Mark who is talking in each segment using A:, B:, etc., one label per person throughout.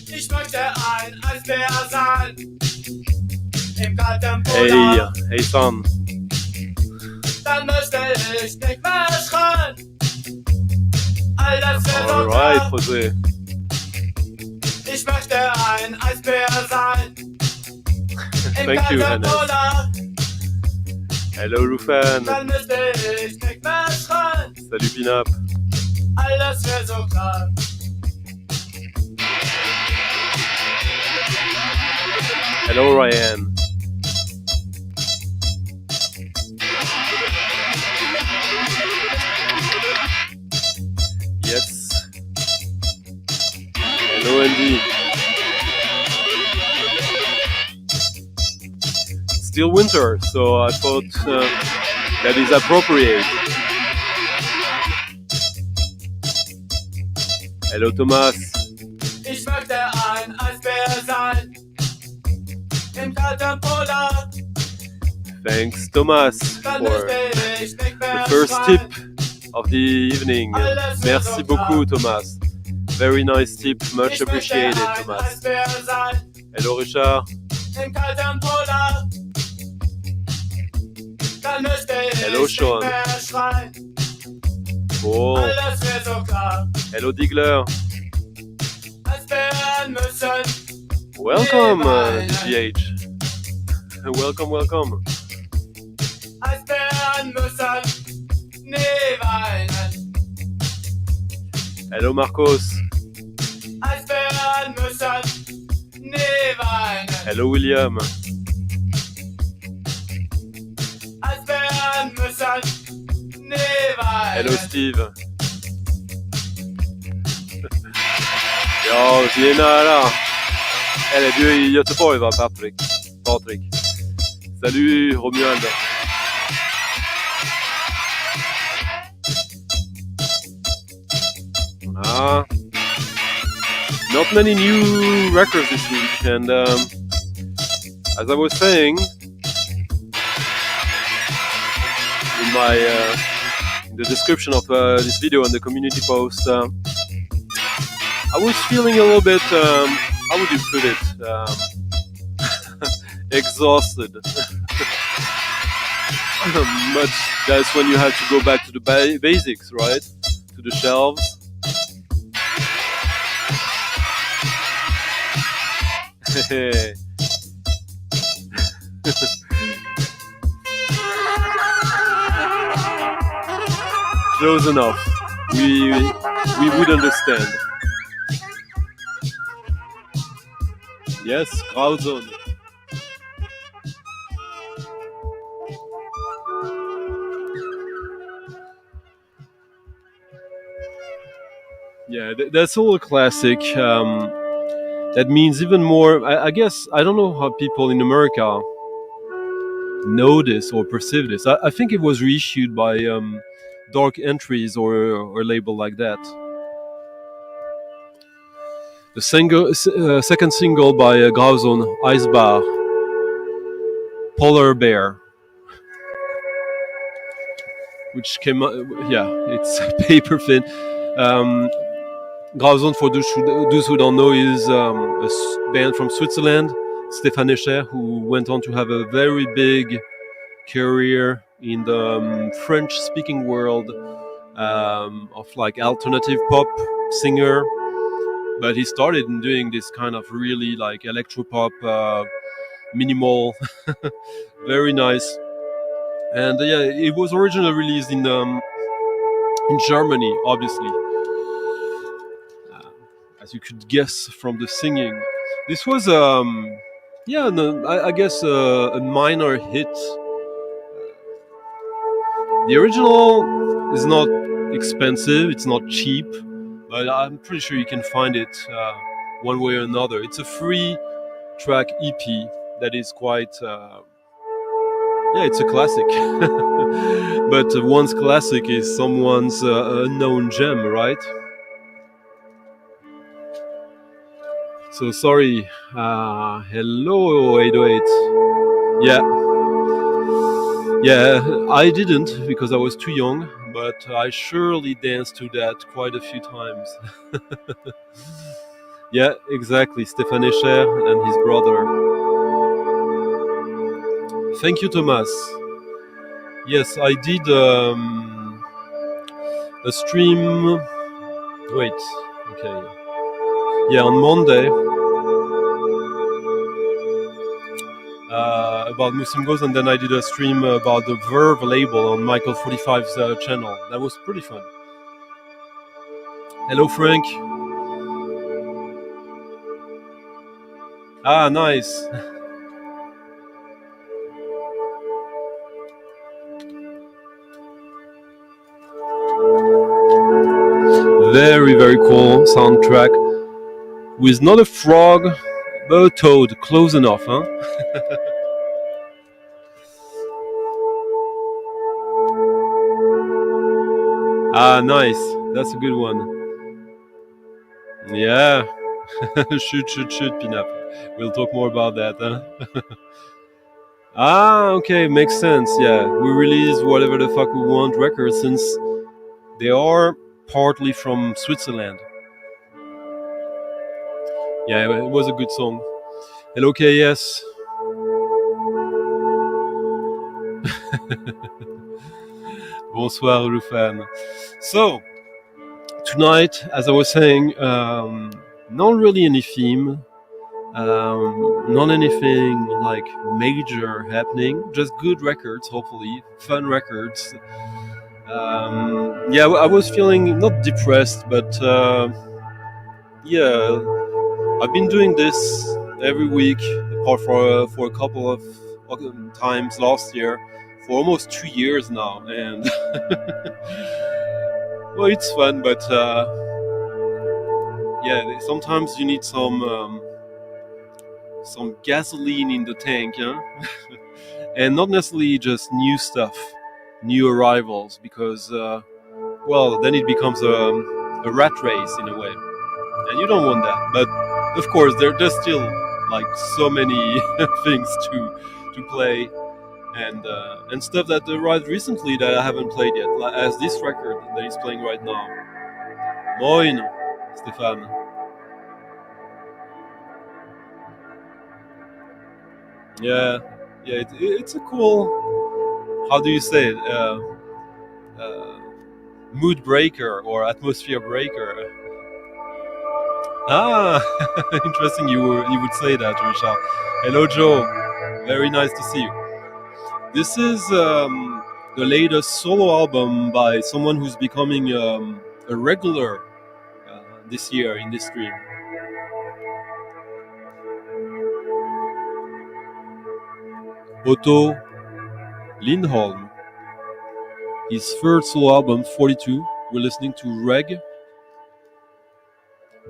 A: Ich möchte ein Eisbär sein. Im kalten
B: Hey,
A: Polar.
B: hey son.
A: Dann müsste ich nicht mehr schreien. All das wäre so
B: Alright,
A: klar.
B: José.
A: Ich möchte ein Eisbär sein. Im
B: Thank you,
A: kalten
B: Hannes.
A: Polar.
B: Hello, Rufan.
A: Dann müsste ich nicht mehr schreien.
B: Salut, Pinap.
A: All das wäre so klar.
B: Hello, Ryan. Yes. Hello, Andy. Still winter, so I thought that is appropriate. Hello, Thomas.
A: Ich möchte ein Eisbär sein. Im kalten Polar.
B: Thanks, Thomas,
A: Dann
B: for
A: müsste ich nicht mehr
B: the first
A: schreien.
B: tip of the evening. Merci beaucoup, Thomas. Very nice tip, much
A: Ich möchte
B: appreciated,
A: ein
B: Thomas.
A: Eisbär sein.
B: Hello, Richard.
A: Im kalten Polar. Dann müsste ich
B: Hello, Sean.
A: nicht mehr schreien.
B: Oh,
A: Alles wird so klar.
B: hello, Digler.
A: Eisbären müssen
B: Welcome, DGH. Welcome, welcome.
A: Eisbären müssen nie weinen.
B: Hello, Marcos.
A: Eisbären müssen nie weinen.
B: Hello, William.
A: Eisbären müssen nie weinen.
B: Hello, Steve. Ja, vi är nära. Eller du är i Göteborg, va, Patrik? Salut, Romuald. Not many new records this week, and as I was saying in my in the description of this video and the community post, I was feeling a little bit, how would you put it, exhausted. Much, that's when you have to go back to the basics, right? To the shelves. Close enough. We would understand. Yes, Grauzone. Yeah, that's all a classic. That means even more. I guess I don't know how people in America know this or perceive this. I think it was reissued by Dark Entries or a label like that. The second single by Grauzone, Eisbär, Polar Bear, which came out, yeah, it's paper thin. Grauzone, for those who don't know, is a band from Switzerland, Stéphane Escher, who went on to have a very big career in the French-speaking world of like alternative pop singer. But he started doing this kind of really like electropop, minimal, very nice. And yeah, it was originally released in Germany, obviously, as you could guess from the singing. This was, I guess a minor hit. The original is not expensive; it's not cheap. But I'm pretty sure you can find it one way or another. It's a free track EP that is quite it's a classic. But one's classic is someone's unknown gem, right? So sorry. Hello, 808. Yeah, I didn't because I was too young, but I surely danced to that quite a few times. Yeah, exactly. Stéphane Escher and his brother. Thank you, Thomas. Yes, I did a stream. Wait, okay. Yeah, on Monday about Muslim Ghosts, and then I did a stream about the Verve label on Michael 45's channel. That was pretty fun. Hello, Frank. Ah, nice. Very, very cool soundtrack with not a frog, but a toad. Close enough, huh? Ah, nice. That's a good one. Yeah. shoot, Pinap. We'll talk more about that, huh? Ah, okay, makes sense. Yeah, we release whatever the fuck we want records since they are partly from Switzerland. Yeah, it was a good song. Hello, KS. Bonsoir, Rufan. So, tonight, as I was saying, not really any theme, not anything like major happening, just good records, hopefully, fun records. Yeah, I was feeling not depressed, but yeah, I've been doing this every week, apart for a couple of times last year, for almost 2 years now, and well, it's fun, but yeah, sometimes you need some gasoline in the tank, huh? And not necessarily just new stuff, new arrivals, because well, then it becomes a rat race in a way, and you don't want that. But of course, there's still like so many things to play, and stuff that arrived recently that I haven't played yet, like, as this record that is playing right now. Moin, Stefan. Yeah, it's a cool. How do you say it? Uh, Mood breaker or atmosphere breaker. Ah, interesting. You would say that, Richard. Hello, Joe. Very nice to see you. This is the latest solo album by someone who's becoming a regular this year in this stream. Oto Lindol. His first solo album, 42. We're listening to Reg.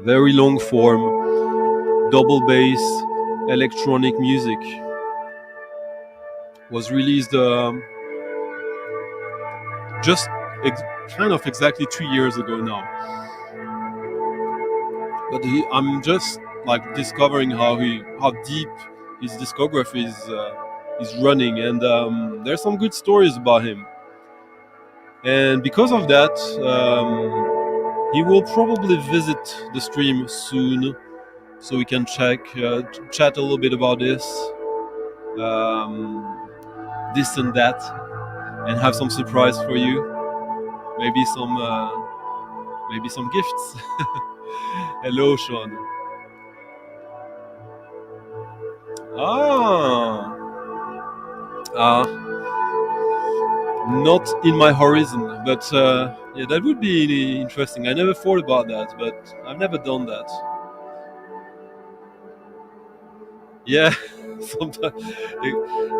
B: Very long form, double bass, electronic music. Was released just kind of exactly 2 years ago now. But I'm just like discovering how deep his discography is running, and there's some good stories about him. And because of that, he will probably visit the stream soon, so we can chat a little bit about this and that, and have some surprise for you. Maybe some gifts. Hello, Sean. Not in my horizon, but yeah, that would be interesting. I never thought about that, but I've never done that. Yeah, sometimes.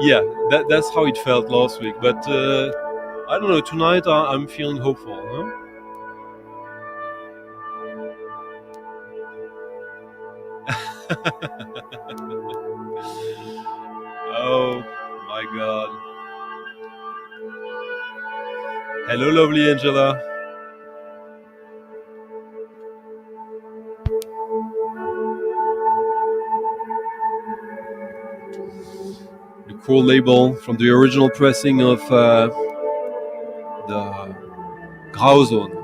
B: Yeah, that's how it felt last week. But I don't know. Tonight I'm feeling hopeful. Huh? Oh my god. Hello, lovely Angela. The cool label from the original pressing of the Grauzone.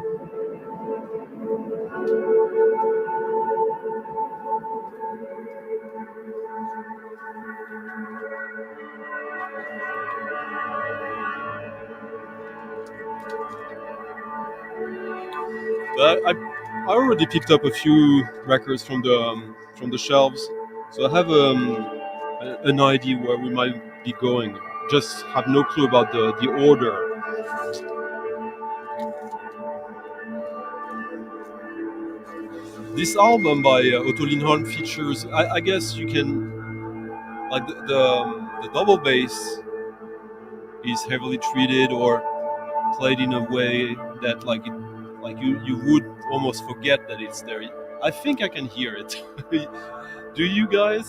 B: But I already picked up a few records from the shelves, so I have an idea where we might be going. Just have no clue about the order. This album by Oto Lindol features, I guess you can, like the double bass is heavily treated or played in a way that like you would almost forget that it's there. I think I can hear it. Do you guys?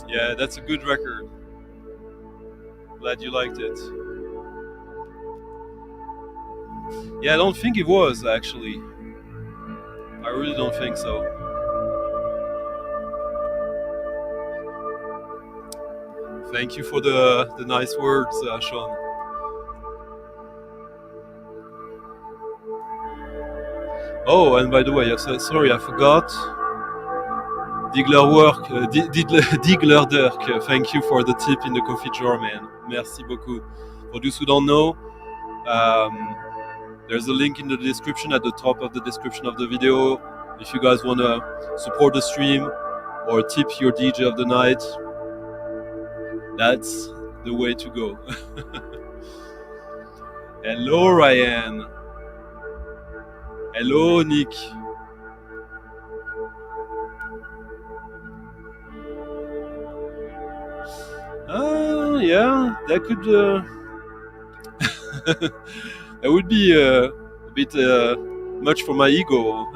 B: Yeah, that's a good record. Glad you liked it. Yeah, I don't think it was actually. I really don't think so. Thank you for the nice words, Sean. Oh, and by the way, sorry, I forgot. Digler work, Digler Dirk. Thank you for the tip in the coffee jar, man. Merci beaucoup. For those who don't know, there's a link in the description at the top of the description of the video. If you guys want to support the stream or tip your DJ of the night, that's the way to go. Hello, Ryan. Hello, Nick. Yeah, that could that would be a bit much for my ego.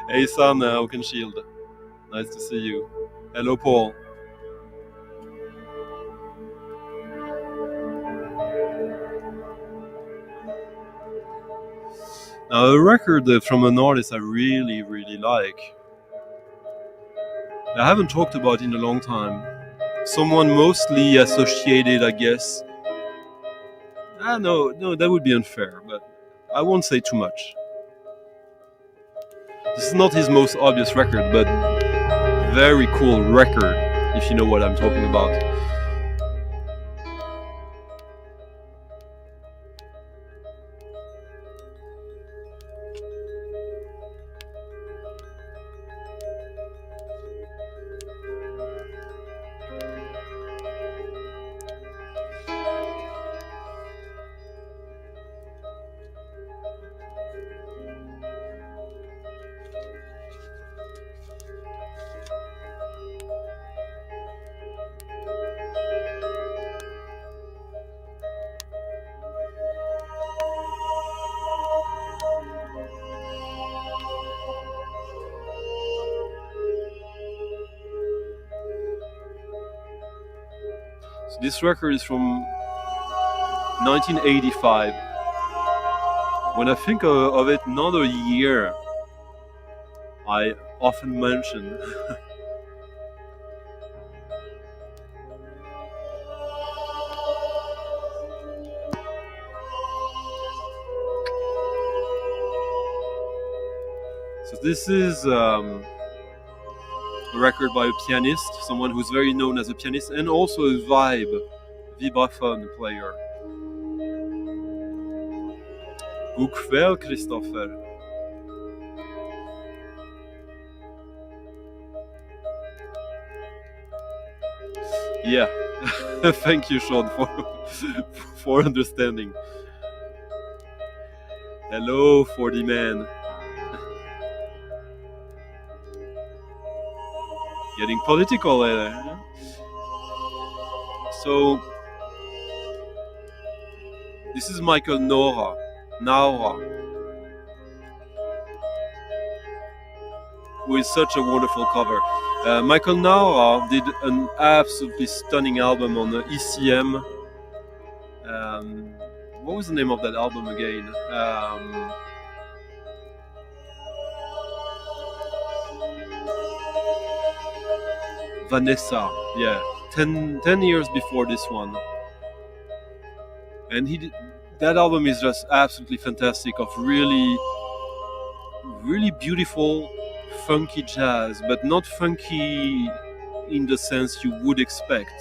B: Hey, San Oakenshield. Nice to see you. Hello, Paul. Now, a record from an artist I really, really like. I haven't talked about in a long time. Someone mostly associated, I guess. No, that would be unfair, but I won't say too much. This is not his most obvious record, but very cool record, if you know what I'm talking about. So this record is from 1985. When I think of it another year, I often mention so this is a record by a pianist, someone who's very known as a pianist and also a vibraphone player. God kväll, Christopher. Yeah, thank you, Sean, for understanding. Hello, 40 man. Getting political. So, this is Michael Nora, who is such a wonderful cover. Michael Nora did an absolutely stunning album on the ECM. What was the name of that album again? Vanessa, yeah, 10 years before this one. And that album is just absolutely fantastic, of really, really beautiful, funky jazz, but not funky in the sense you would expect.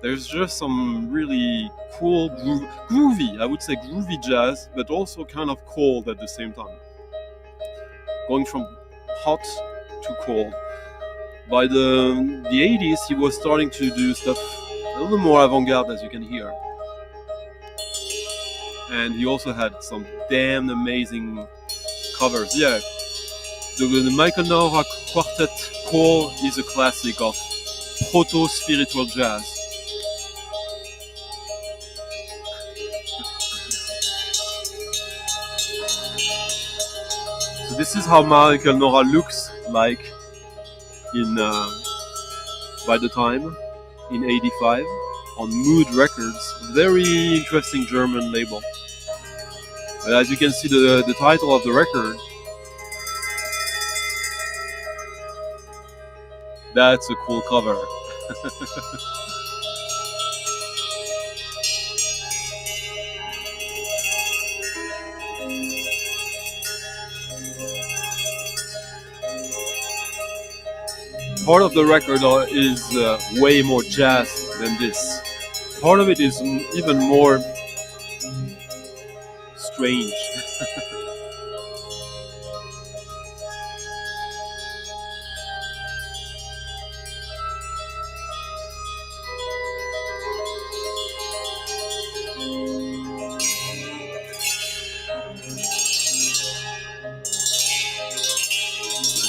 B: There's just some really cool, groovy, I would say groovy jazz, but also kind of cold at the same time. Going from hot to cold. By the 80s, he was starting to do stuff a little more avant-garde, as you can hear. And he also had some damn amazing covers. Yeah, the Michael Nora Quartet Call is a classic of proto-spiritual jazz. So this is how Michael Nora looks like in by the time, in 85, on Mood Records. Very interesting German label. But as you can see, the title of the record, that's a cool cover. Part of the record is way more jazz than this. Part of it is even more strange.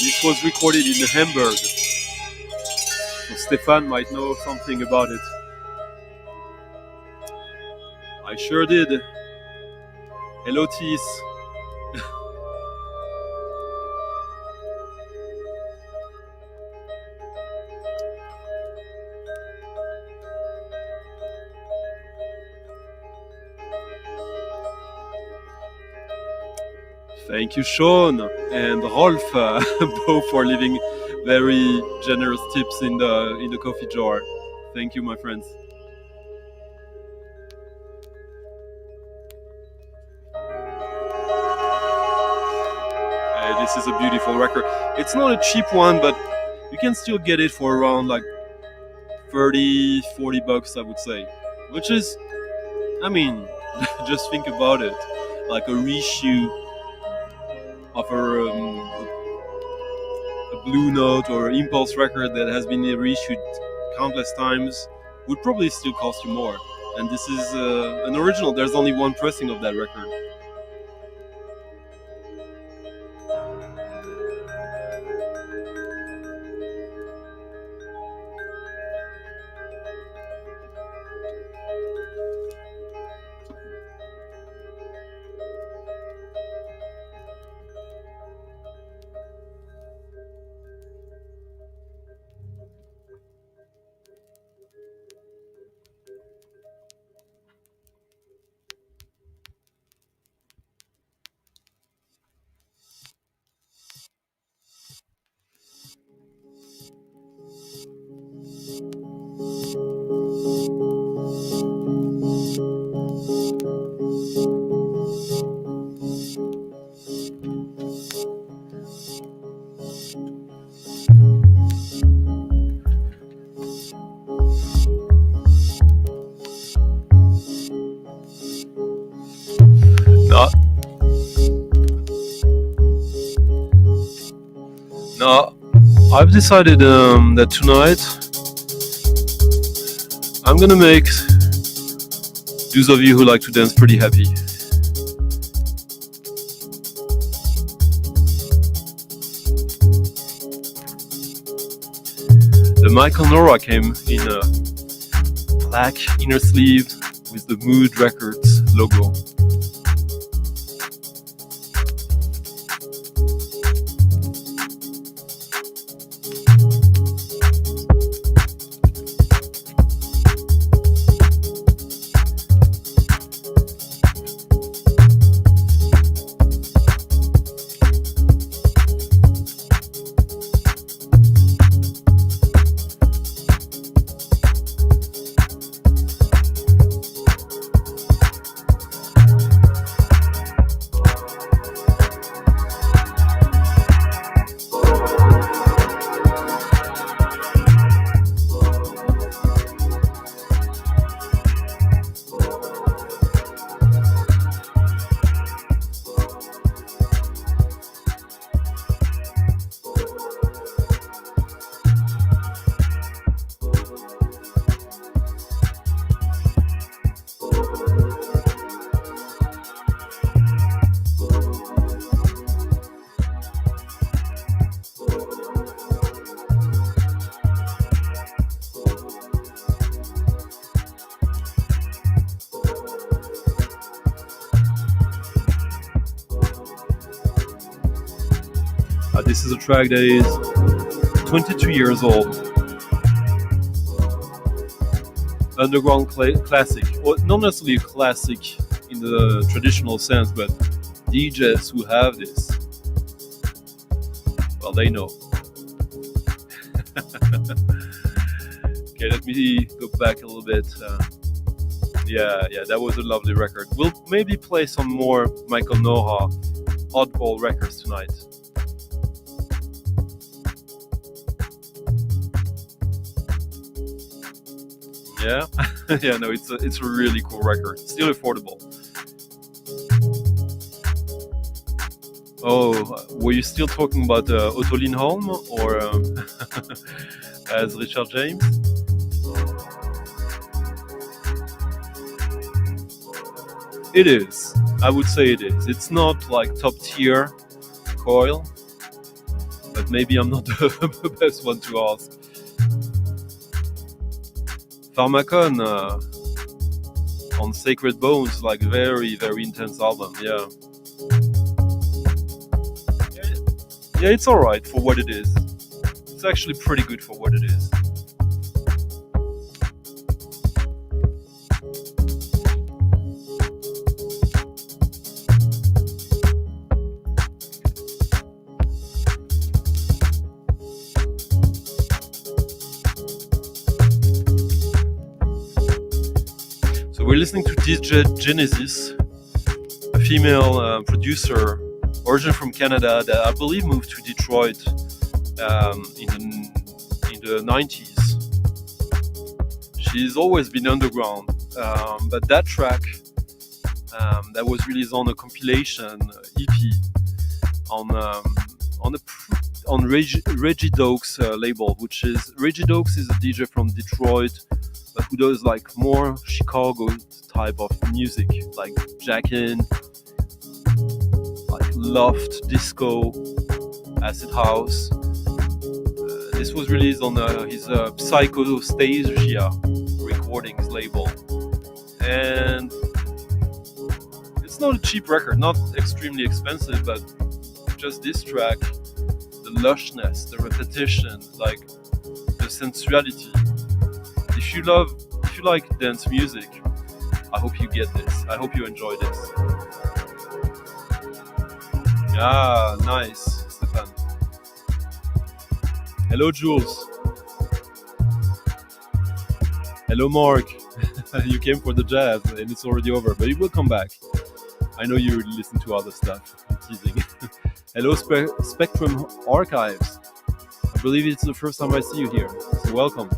B: This was recorded in Hamburg. So Stefan might know something about it. I sure did. Hello, Tis. Thank you, Sean and Rolf, both for leaving very generous tips in the coffee jar. Thank you, my friends. This is a beautiful record. It's not a cheap one, but you can still get it for around like 30, 40 bucks, I would say. Which is, I mean, just think about it. Like a reissue of a Blue Note or Impulse record that has been reissued countless times would probably still cost you more. And this is an original. There's only one pressing of that record. I've decided that tonight I'm gonna make those of you who like to dance pretty happy. The Michael Nora came in a black inner sleeve with the Mood Records logo. This is a track that is 22 years old. Underground classic, or not necessarily a classic in the traditional sense, but DJs who have this, well, they know. Okay, let me go back a little bit. Yeah, that was a lovely record. We'll maybe play some more Michael Nora Oddball records tonight. Yeah, yeah, no, it's a really cool record. Still affordable. Oh, were you still talking about Oto Lindol or as Richard James? It is. I would say it is. It's not like top tier coil, but maybe I'm not the best one to ask. Pharmacon on Sacred Bones, like very, very intense album, yeah. Yeah, it's alright for what it is. It's actually pretty good for what it is. We're listening to DJ Genesis, a female producer, originally from Canada, that I believe moved to Detroit in the 90s. She's always been underground, but that track that was released on a compilation EP on Reggie Dokes label, which is Reggie Dokes is a DJ from Detroit, but who does like more Chicago type of music, like jackin', like loft, disco, acid house. This was released on his Psychostasia Recordings label, and it's not a cheap record, not extremely expensive, but just this track, the lushness, the repetition, like the sensuality. If you like dance music, I hope you get this. I hope you enjoy this. Ah, nice, Stefan. Hello, Jules. Hello, Mark. You came for the jazz and it's already over, but it will come back. I know you listen to other stuff. I'm teasing. Hello, Spectrum Archives. I believe it's the first time I see you here, so welcome.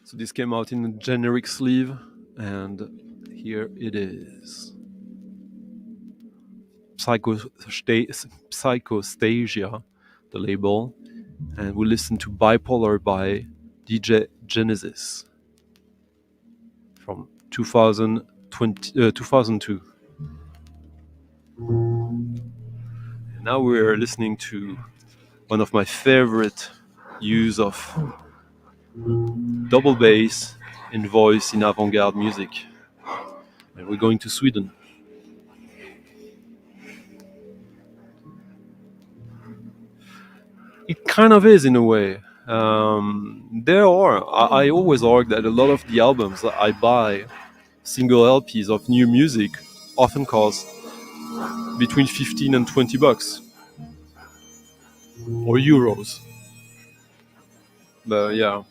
B: So this came out in a generic sleeve, and here it is. Psychostasia, the label, and we listen to Bipolar by DJ Genesis from 2002. And now we're listening to one of my favorite use of double bass and voice in avant-garde music. And we're going to Sweden. It kind of is in a way. I always argue that a lot of the albums that I buy, single LPs of new music, often cost between 15 and 20 bucks. Or euros. But yeah.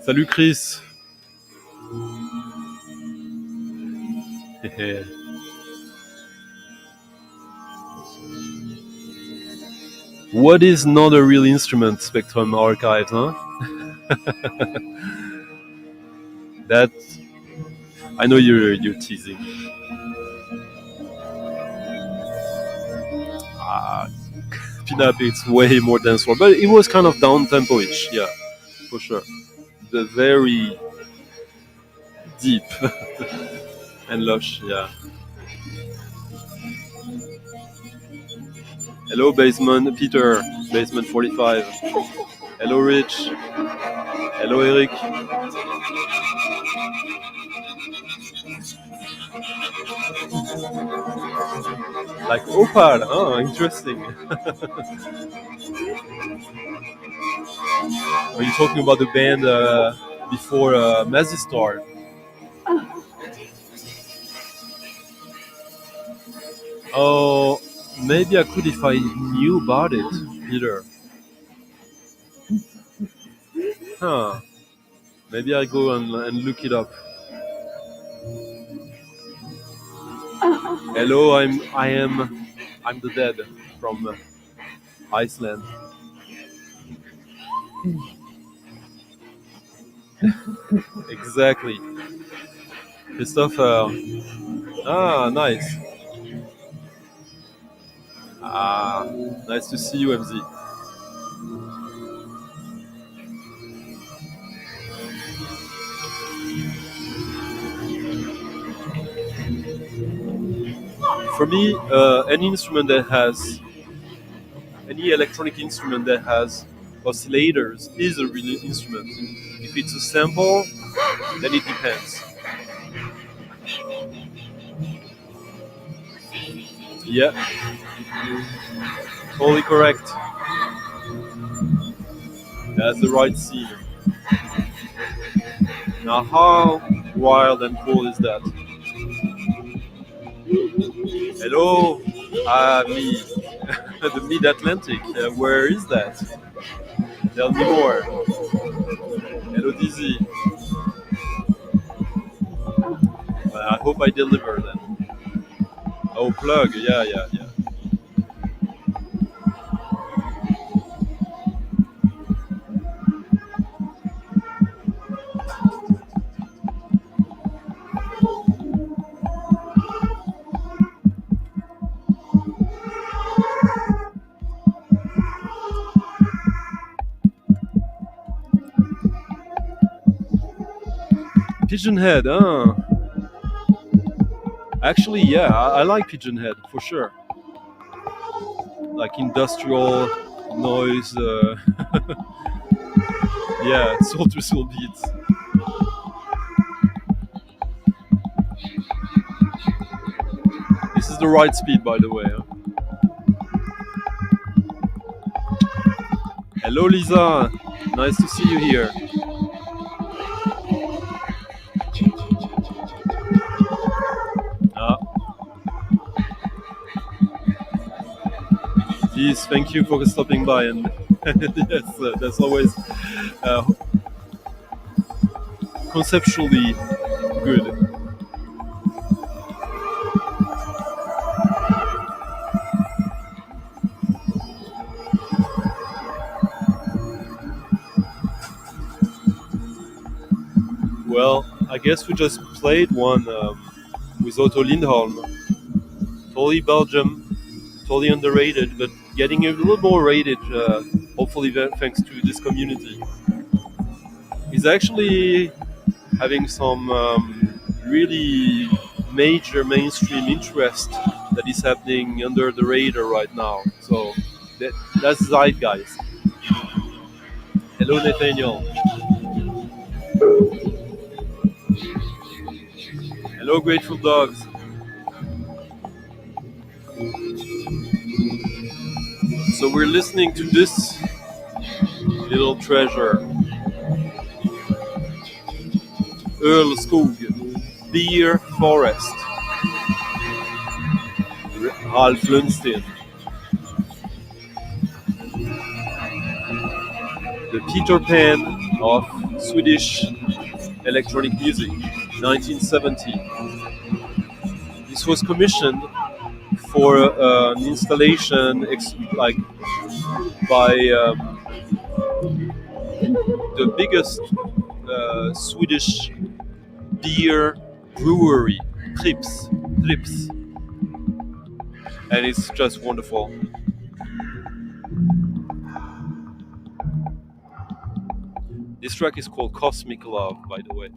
B: Salut Chris. What is not a real instrument? Spectrum Archives, huh? That I know you're teasing. Pinup, it's way more dancefloor, but it was kind of down tempo-ish, yeah, for sure. The very deep and lush, yeah. Hello, Basement Peter, Basement 45. Hello, Rich. Hello, Eric. Like Opal, oh, interesting. Are you talking about the band before Mazistar? Oh, maybe I could if I knew about it, Peter. Huh. Maybe I go and look it up. Hello, I'm the dead from Iceland. Exactly. Christopher. Nice. Nice to see you, MZ. For me, any electronic instrument that has oscillators is a real instrument. If it's a sample, then it depends. Yeah, totally correct. That's the right scene. Now, how wild and cool is that? Hello, me, the Mid-Atlantic. Where is that? Tell me more. Hello, Dizzy. I hope I deliver then. Oh, plug. Yeah. Pigeon Head, Actually, yeah, I like Pigeon Head for sure. Like industrial noise, yeah, soul to soul beats. This is the right speed, by the way. Hello, Lisa. Nice to see you here. Please, thank you for stopping by, and yes, that's always conceptually good. Well, I guess we just played one with Oto Lindol. Totally Belgium, totally underrated, but getting a little more rated, hopefully thanks to this community. He's actually having some really major mainstream interest that is happening under the radar right now. So that's Zeitgeist. Hello, Nathaniel. Hello, Grateful Dogs. So we're listening to this little treasure. Earl Skog, Beer Forest. Ralph Lundsten. The Peter Pan of Swedish electronic music, 1970. This was commissioned for an installation by the biggest Swedish beer brewery, Trips, and it's just wonderful. This track is called Cosmic Love, by the way.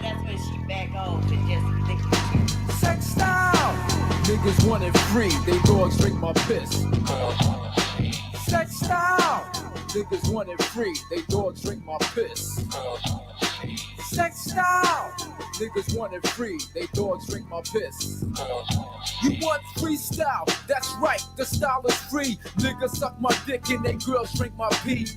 C: That's when she back off and just lick the
D: Sex style. Niggas want it free. They dogs drink my piss. Sex style. Niggas want it free. They dogs drink my piss. Sex style. Niggas want it free. They dogs drink my piss. You want freestyle? That's right. The style is free. Niggas suck my dick and they girls drink my pee.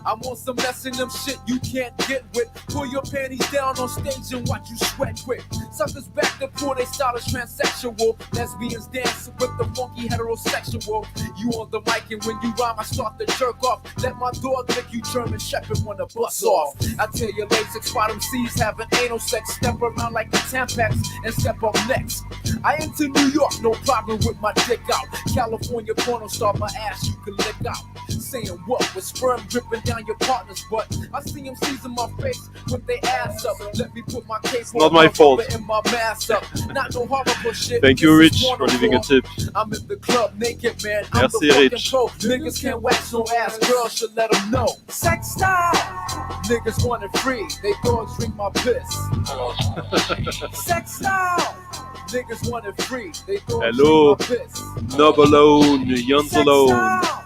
D: I'm on some messing them shit you can't get with. Pull your panties down on stage and watch you sweat quick. Suckers back to pour they style is transsexual. Lesbians dance with the funky heterosexual. You on the mic and when you rhyme I start to jerk off. Let my dog lick you German Shepherd wanna bust off. I tell you Lasix bottom C's having anal sex. Step around like the Tampax and step up next. I into New York, no problem with my dick out. California porno star, my ass you can lick out. Saying what with sperm dripping down your partner's butt. I see him seizing my face with their ass up. Let me put my case
B: Not my fault.
D: In my mask up. Not no horrible shit.
B: Thank you, Rich, for leaving a tip.
D: I'm in the club naked, man. I'm
B: Merci,
D: the fucking
B: Rich.
D: pro. Niggas can't wax no ass. Girls should let them know. Sex style. Niggas want it free. They dogs drink my piss. Sex style. Niggas want it free. They dogs
B: Hello,
D: drink my piss.
B: Nobalone, Jansalone.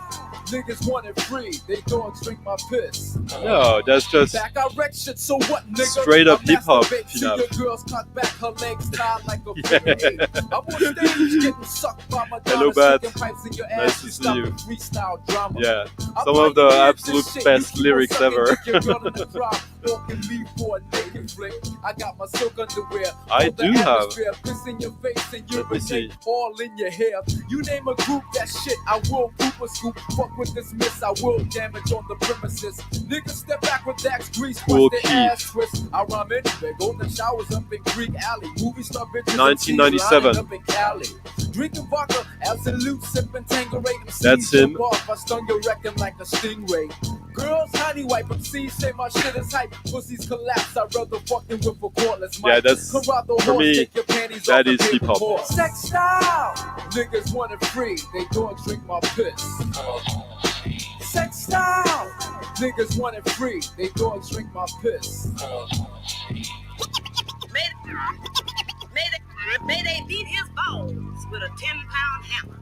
D: Niggas want it free, they dogs drink my piss.
B: No, that's just
D: Back I wreck shit, so what, nigga?
B: straight up
D: I
B: hip hop.
D: masturbate, see your girls cock back, her legs tied like a figure eight. I'm on stage getting sucked by my
B: Hello,
D: daughter,
B: Bat.
D: shaking pipes in your
B: Nice
D: ass.
B: to see
D: Stop
B: you.
D: the freestyle drama.
B: Yeah,
D: I'm
B: some of the
D: like, yeah,
B: absolute
D: this shit,
B: best
D: you keep on
B: lyrics
D: sucking
B: ever.
D: dick, your girl in the drop, walking me for a naked flick. I got my silk underwear.
B: I
D: all the
B: do have.
D: atmosphere, piss in your face and
B: Let me see.
D: urinate all in your hair. You name a group, that shit, I will poop or scoop. Fuck with this miss, I will damage on the premises. Niggas step back with Dax grease,
B: Cool
D: watch
B: Keith.
D: their ass twist. I rhyme anyway, golden showers up in Greek Alley. Movie star bitches
B: 1997.
D: up in Cali. Drinking vodka, absolute sipping Tangerade.
B: That's him.
D: Off, I stung your wrecking like a stingray. Girls, honey wipe them, see, say my shit is hype. Pussies collapse, I'd rather fucking with a cordless mic.
B: Yeah, that's
D: Come ride the
B: for
D: horse,
B: me.
D: take your panties
B: That
D: off
B: is
D: the
B: hip hop.
D: paperboard. Sex style, niggas want it free. They dogs drink my piss. Sex style, niggas want it free. They dogs drink my piss.
C: May they beat his balls with a 10-pound hammer.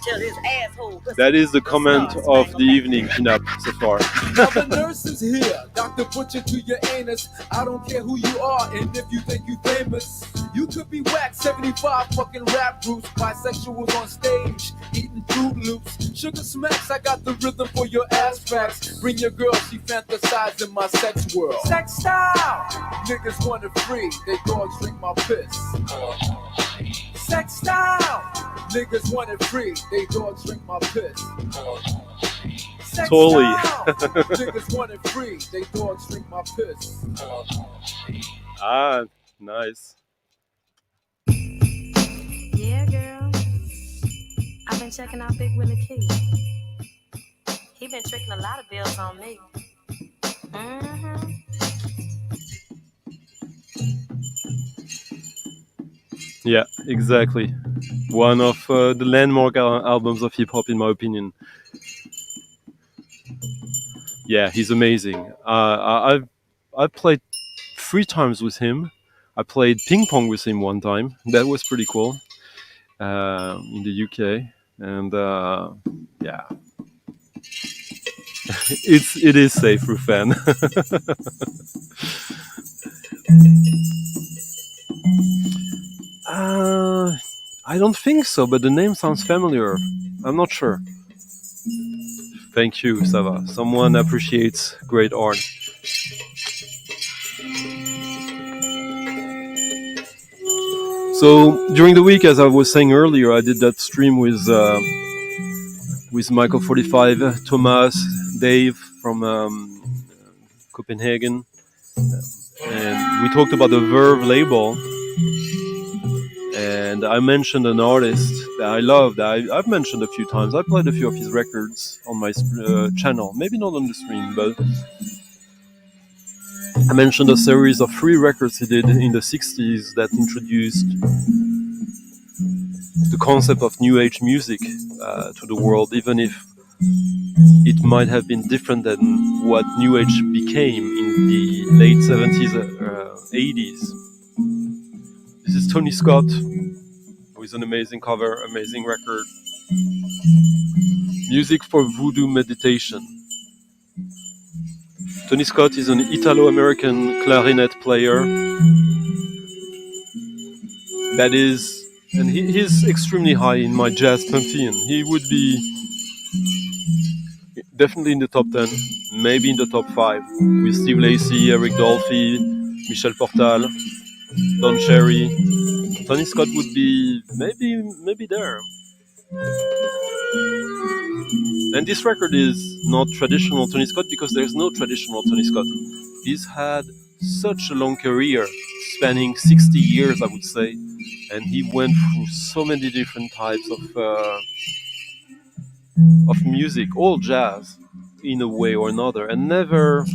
C: Till his asshole.
B: That is the comment of the evening, Pinap, so far.
D: Now the nurse is here, Dr. Butcher to your anus. I don't care who you are, and if you think you famous, You could be whack, 75 fucking rap groups, bisexuals on stage, eating Fruit Loops. Sugar smacks, I got the rhythm for your ass cracks. Bring your girl, she fantasized in my sex world. Sex style! Niggas want it free, they dogs drink my piss. Sex style! Niggas want it free, they dogs drink my piss. Sex
B: Totally.
D: style! Niggas want it free, they dogs drink my piss.
B: Ah, nice.
E: Yeah, girl. I've been checking out Big Willie Key. He been tricking a lot of bills on me. Mm-hmm.
B: Yeah, exactly. One of the landmark albums of hip hop, in my opinion. Yeah, he's amazing. I've played 3 times with him. I played ping pong with him one time. That was pretty cool. In the UK, and yeah, it is safe, Rufan. I don't think so, but the name sounds familiar. I'm not sure. Thank you, Sava. Someone appreciates great art. So during the week, as I was saying earlier, I did that stream with Michael 45, Thomas, Dave from Copenhagen, and we talked about the Verve label. And I mentioned an artist that I love, that I've mentioned a few times. I played a few of his records on my channel, maybe not on the stream, but I mentioned a series of 3 records he did in the 60s that introduced the concept of New Age music to the world, even if it might have been different than what New Age became in the late 70s, 80s. This is Tony Scott, with an amazing cover, amazing record. Music for Voodoo Meditation. Tony Scott is an Italo-American clarinet player. That is, and he's extremely high in my jazz pantheon. He would be definitely in the top 10, maybe in the top 5, with Steve Lacy, Eric Dolphy, Michel Portal, Don Cherry. Tony Scott would be maybe there. And this record is not traditional Tony Scott because there's no traditional Tony Scott. He's had such a long career, spanning 60 years, I would say, and he went through so many different types of music, all jazz, in a way or another, and never.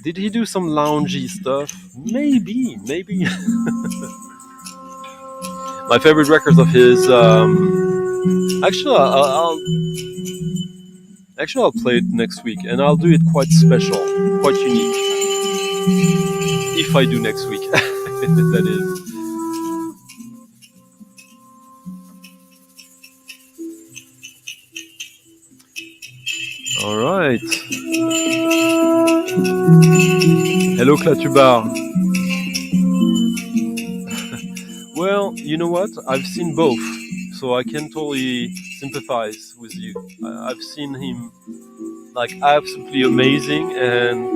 B: Did he do some loungy stuff? Maybe. My favorite records of his. I'll play it next week, and I'll do it quite special, quite unique. If I do next week, that is. All right. Hello, Clatubar. Well, you know what? I've seen both, so I can totally sympathize with you. I've seen him like absolutely amazing and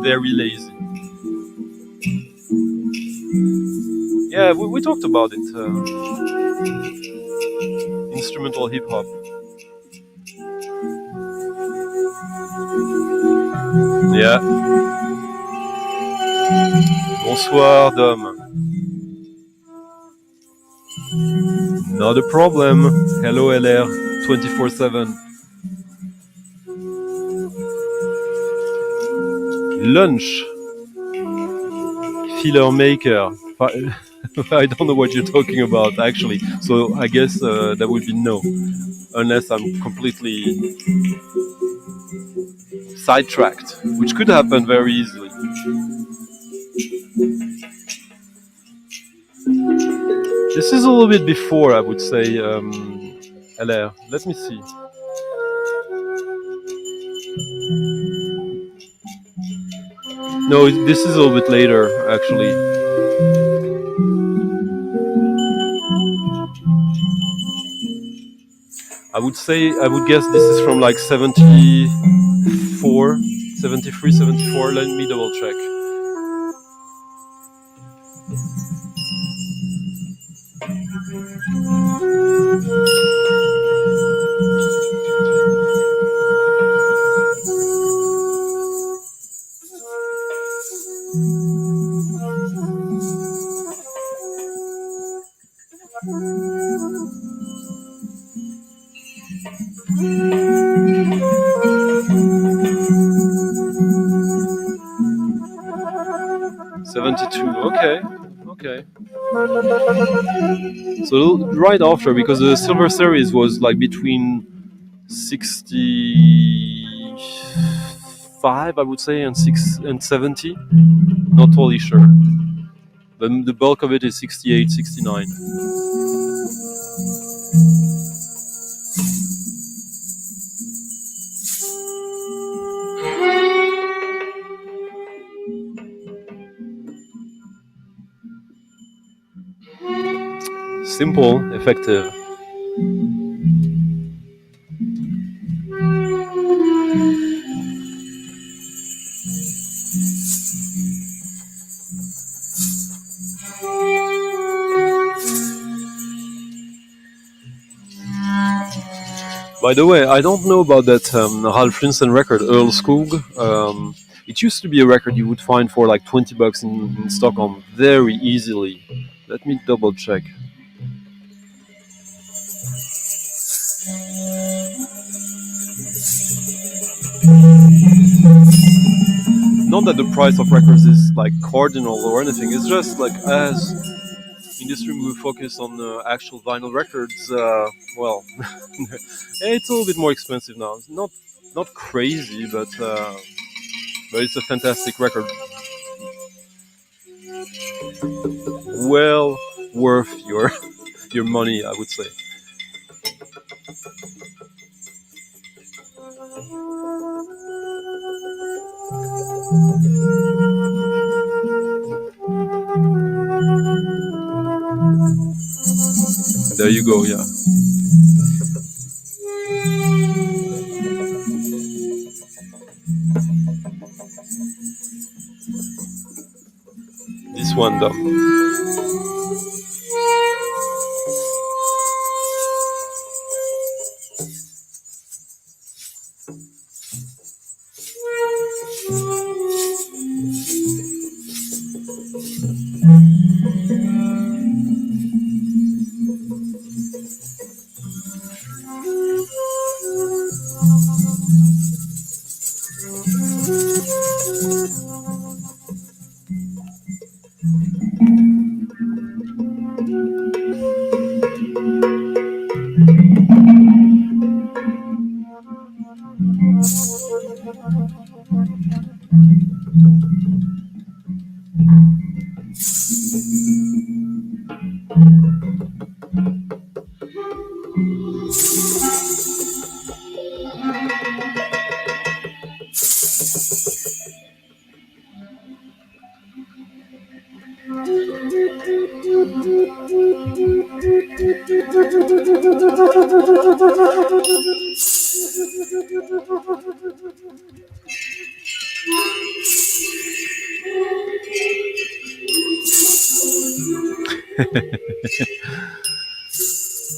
B: very lazy. Yeah, we talked about it. Instrumental hip hop. Yeah. Bonsoir, Dom. Not a problem. Hello, LR 24/7. Lunch. Filler maker. I don't know what you're talking about, actually. So I guess that would be no. Unless I'm completely sidetracked, which could happen very easily. This is a little bit before, I would say, LR. Let me see. No, this is a little bit later, actually. I would guess this is from like 74, 73, 74. Let me double check. Okay. So right after, because the Silver Series was like between 65, I would say, and 70. Not totally sure. But the bulk of it is 68, 69. Simple, effective. By the way, I don't know about that Ralph Linson record, Earl Skoog. It used to be a record you would find for like $20 in Stockholm very easily. Let me double check. Not that the price of records is like cardinal or anything. It's just like as industry move focus on actual vinyl records. Well, it's a little bit more expensive now. It's not crazy, but it's a fantastic record. Well worth your money, I would say. There you go, yeah. This one, though.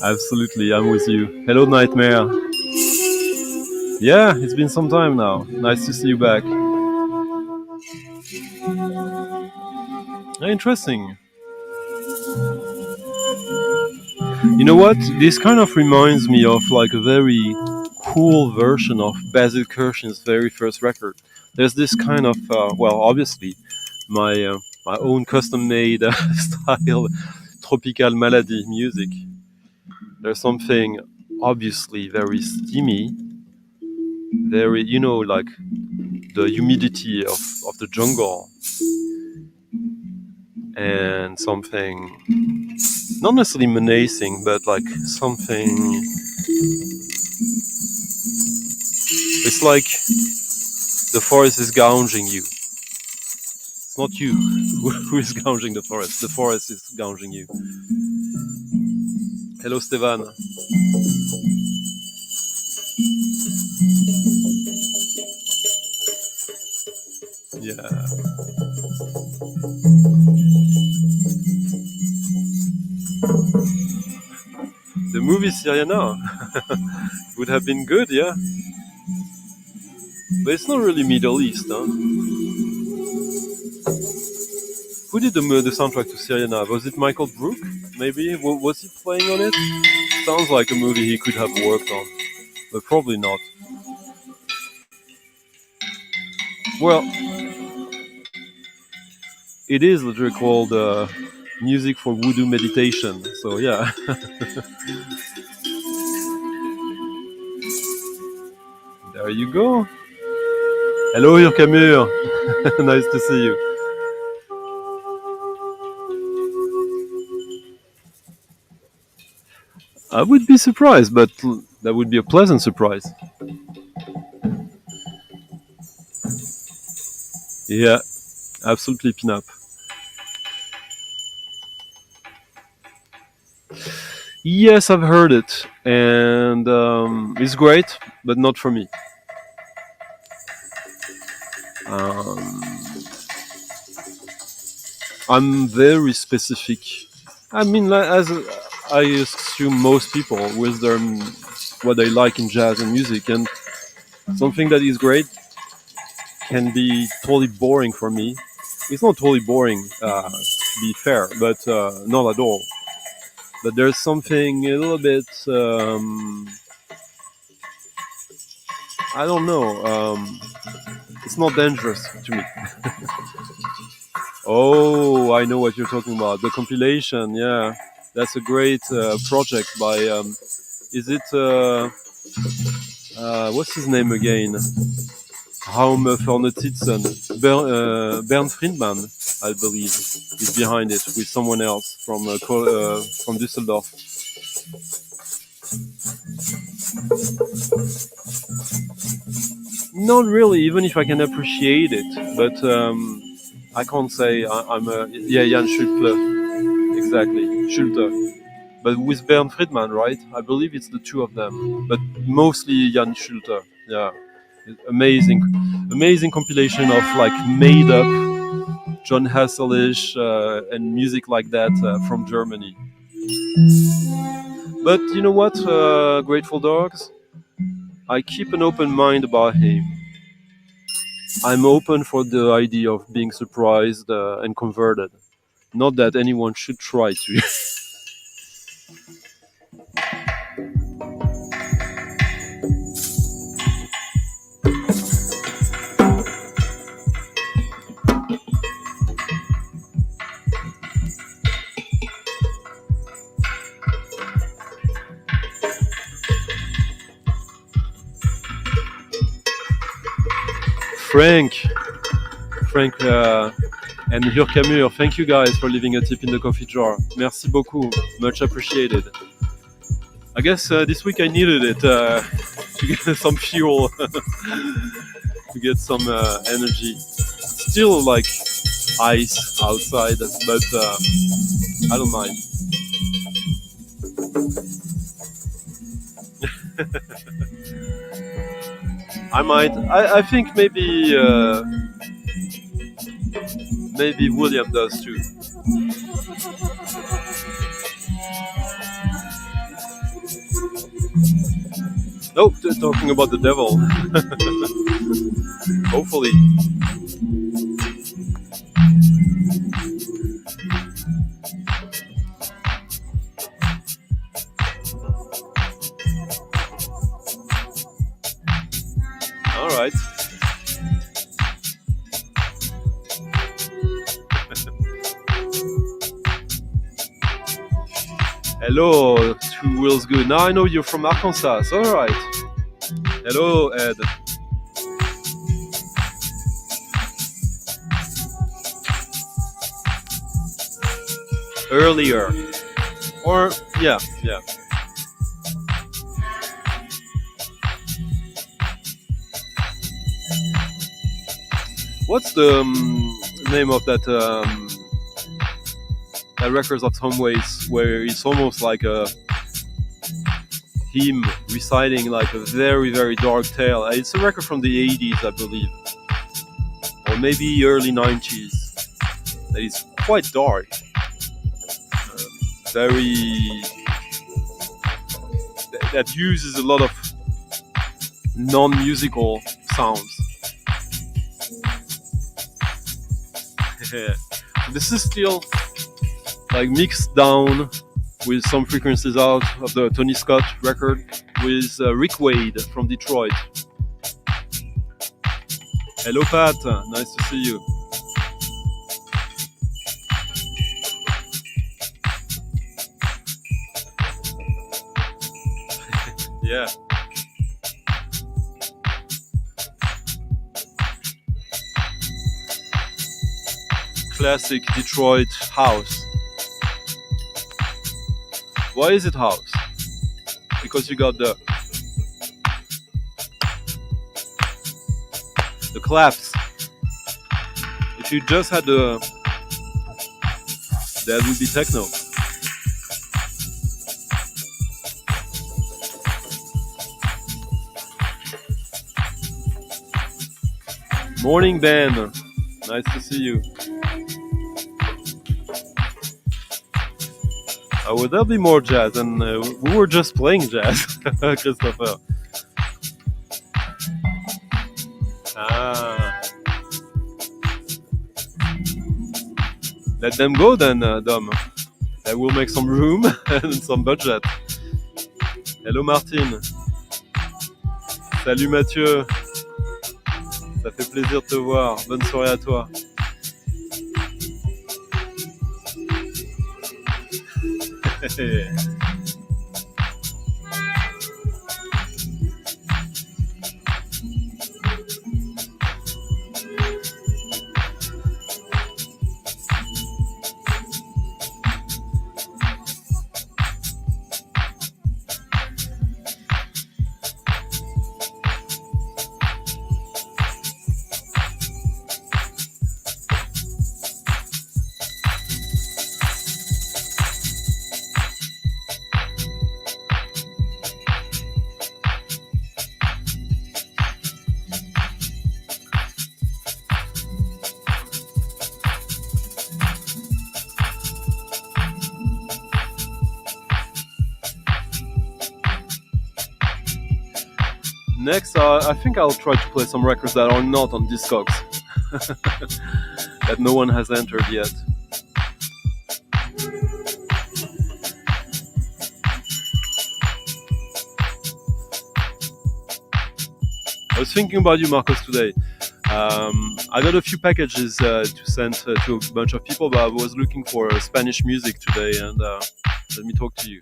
B: Absolutely, I'm with you. Hello, Nightmare. Yeah, it's been some time now. Nice to see you back. Interesting. You know what? This kind of reminds me of like a very cool version of Basil Kirschen's very first record. There's this kind of, well, obviously, my own custom-made style, tropical melody music. There's something obviously very steamy, very, you know, like the humidity of the jungle, and something not necessarily menacing, but like something. It's like the forest is gouging you. It's not you who is gouging the forest. The forest is gouging you. Hello, Stevan. Yeah. The movie Syriana would have been good, yeah. But it's not really Middle East, huh? Who did the soundtrack to Syriana? Was it Michael Brook? Maybe? Was he playing on it? Sounds like a movie he could have worked on, but probably not. Well, it is literally called music for voodoo meditation, so yeah. There you go. Hello, Yurkamur. Nice to see you. I would be surprised, but that would be a pleasant surprise. Yeah, absolutely pin-up. Yes, I've heard it, and it's great, but not for me. I'm very specific. I mean, as I assume most people with their what they like in jazz and music, and something that is great can be totally boring for me. It's not totally boring, to be fair, but not at all. But there's something a little bit, I don't know, it's not dangerous to me. Oh, I know what you're talking about. The compilation, yeah. That's a great project by, is it, what's his name again? Raum für Notizen. Bernd Friedman, I believe, is behind it with someone else from Düsseldorf. Not really, even if I can appreciate it, but I can't say I'm a... Yeah, Jan Schulte, exactly, Schulte. But with Bernd Friedman, right? I believe it's the two of them, but mostly Jan Schulte, yeah. Amazing compilation of like made up John Hasselish and music like that from Germany. But you know what, Grateful Dogs? I keep an open mind about him. I'm open for the idea of being surprised and converted. Not that anyone should try to. Frank and Hurkamur, thank you guys for leaving a tip in the coffee jar. Merci beaucoup, much appreciated. I guess this week I needed it to get some fuel, to get some energy. Still like ice outside, but I don't mind. I might. I think maybe William does too. Nope, talking about the devil. Hopefully. All right. Hello, Two Wheels Good. Now I know you're from Arkansas. All right. Hello, Ed. Earlier. Or, yeah. What's the name of that record of Homeways, where it's almost like him reciting like a very, very dark tale. It's a record from the 80s, I believe, or maybe early 90s. That is quite dark, very that uses a lot of non-musical sounds. This is still like mixed down with some frequencies out of the Tony Scott record with Rick Wade from Detroit. Hello Pat, nice to see you. Yeah. Classic Detroit house. Why is it house? Because you got the claps. If you just had that would be techno. Morning Ben, nice to see you. Will there be more jazz? And we were just playing jazz, Christopher. Let them go then, Dom. I will make some room and some budget. Hello Martine. Salut Mathieu. Ça fait plaisir de te voir. Bonne soirée à toi. Next, I think I'll try to play some records that are not on Discogs, that no one has entered yet. I was thinking about you, Marcos, today. I got a few packages to send to a bunch of people, but I was looking for Spanish music today, and let me talk to you.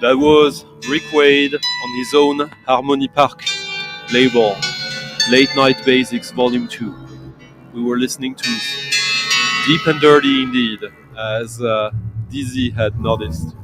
B: That was Rick Wade on his own Harmony Park label, Late Night Basics Volume 2. We were listening to Deep and Dirty Indeed, as Dizzy had noticed.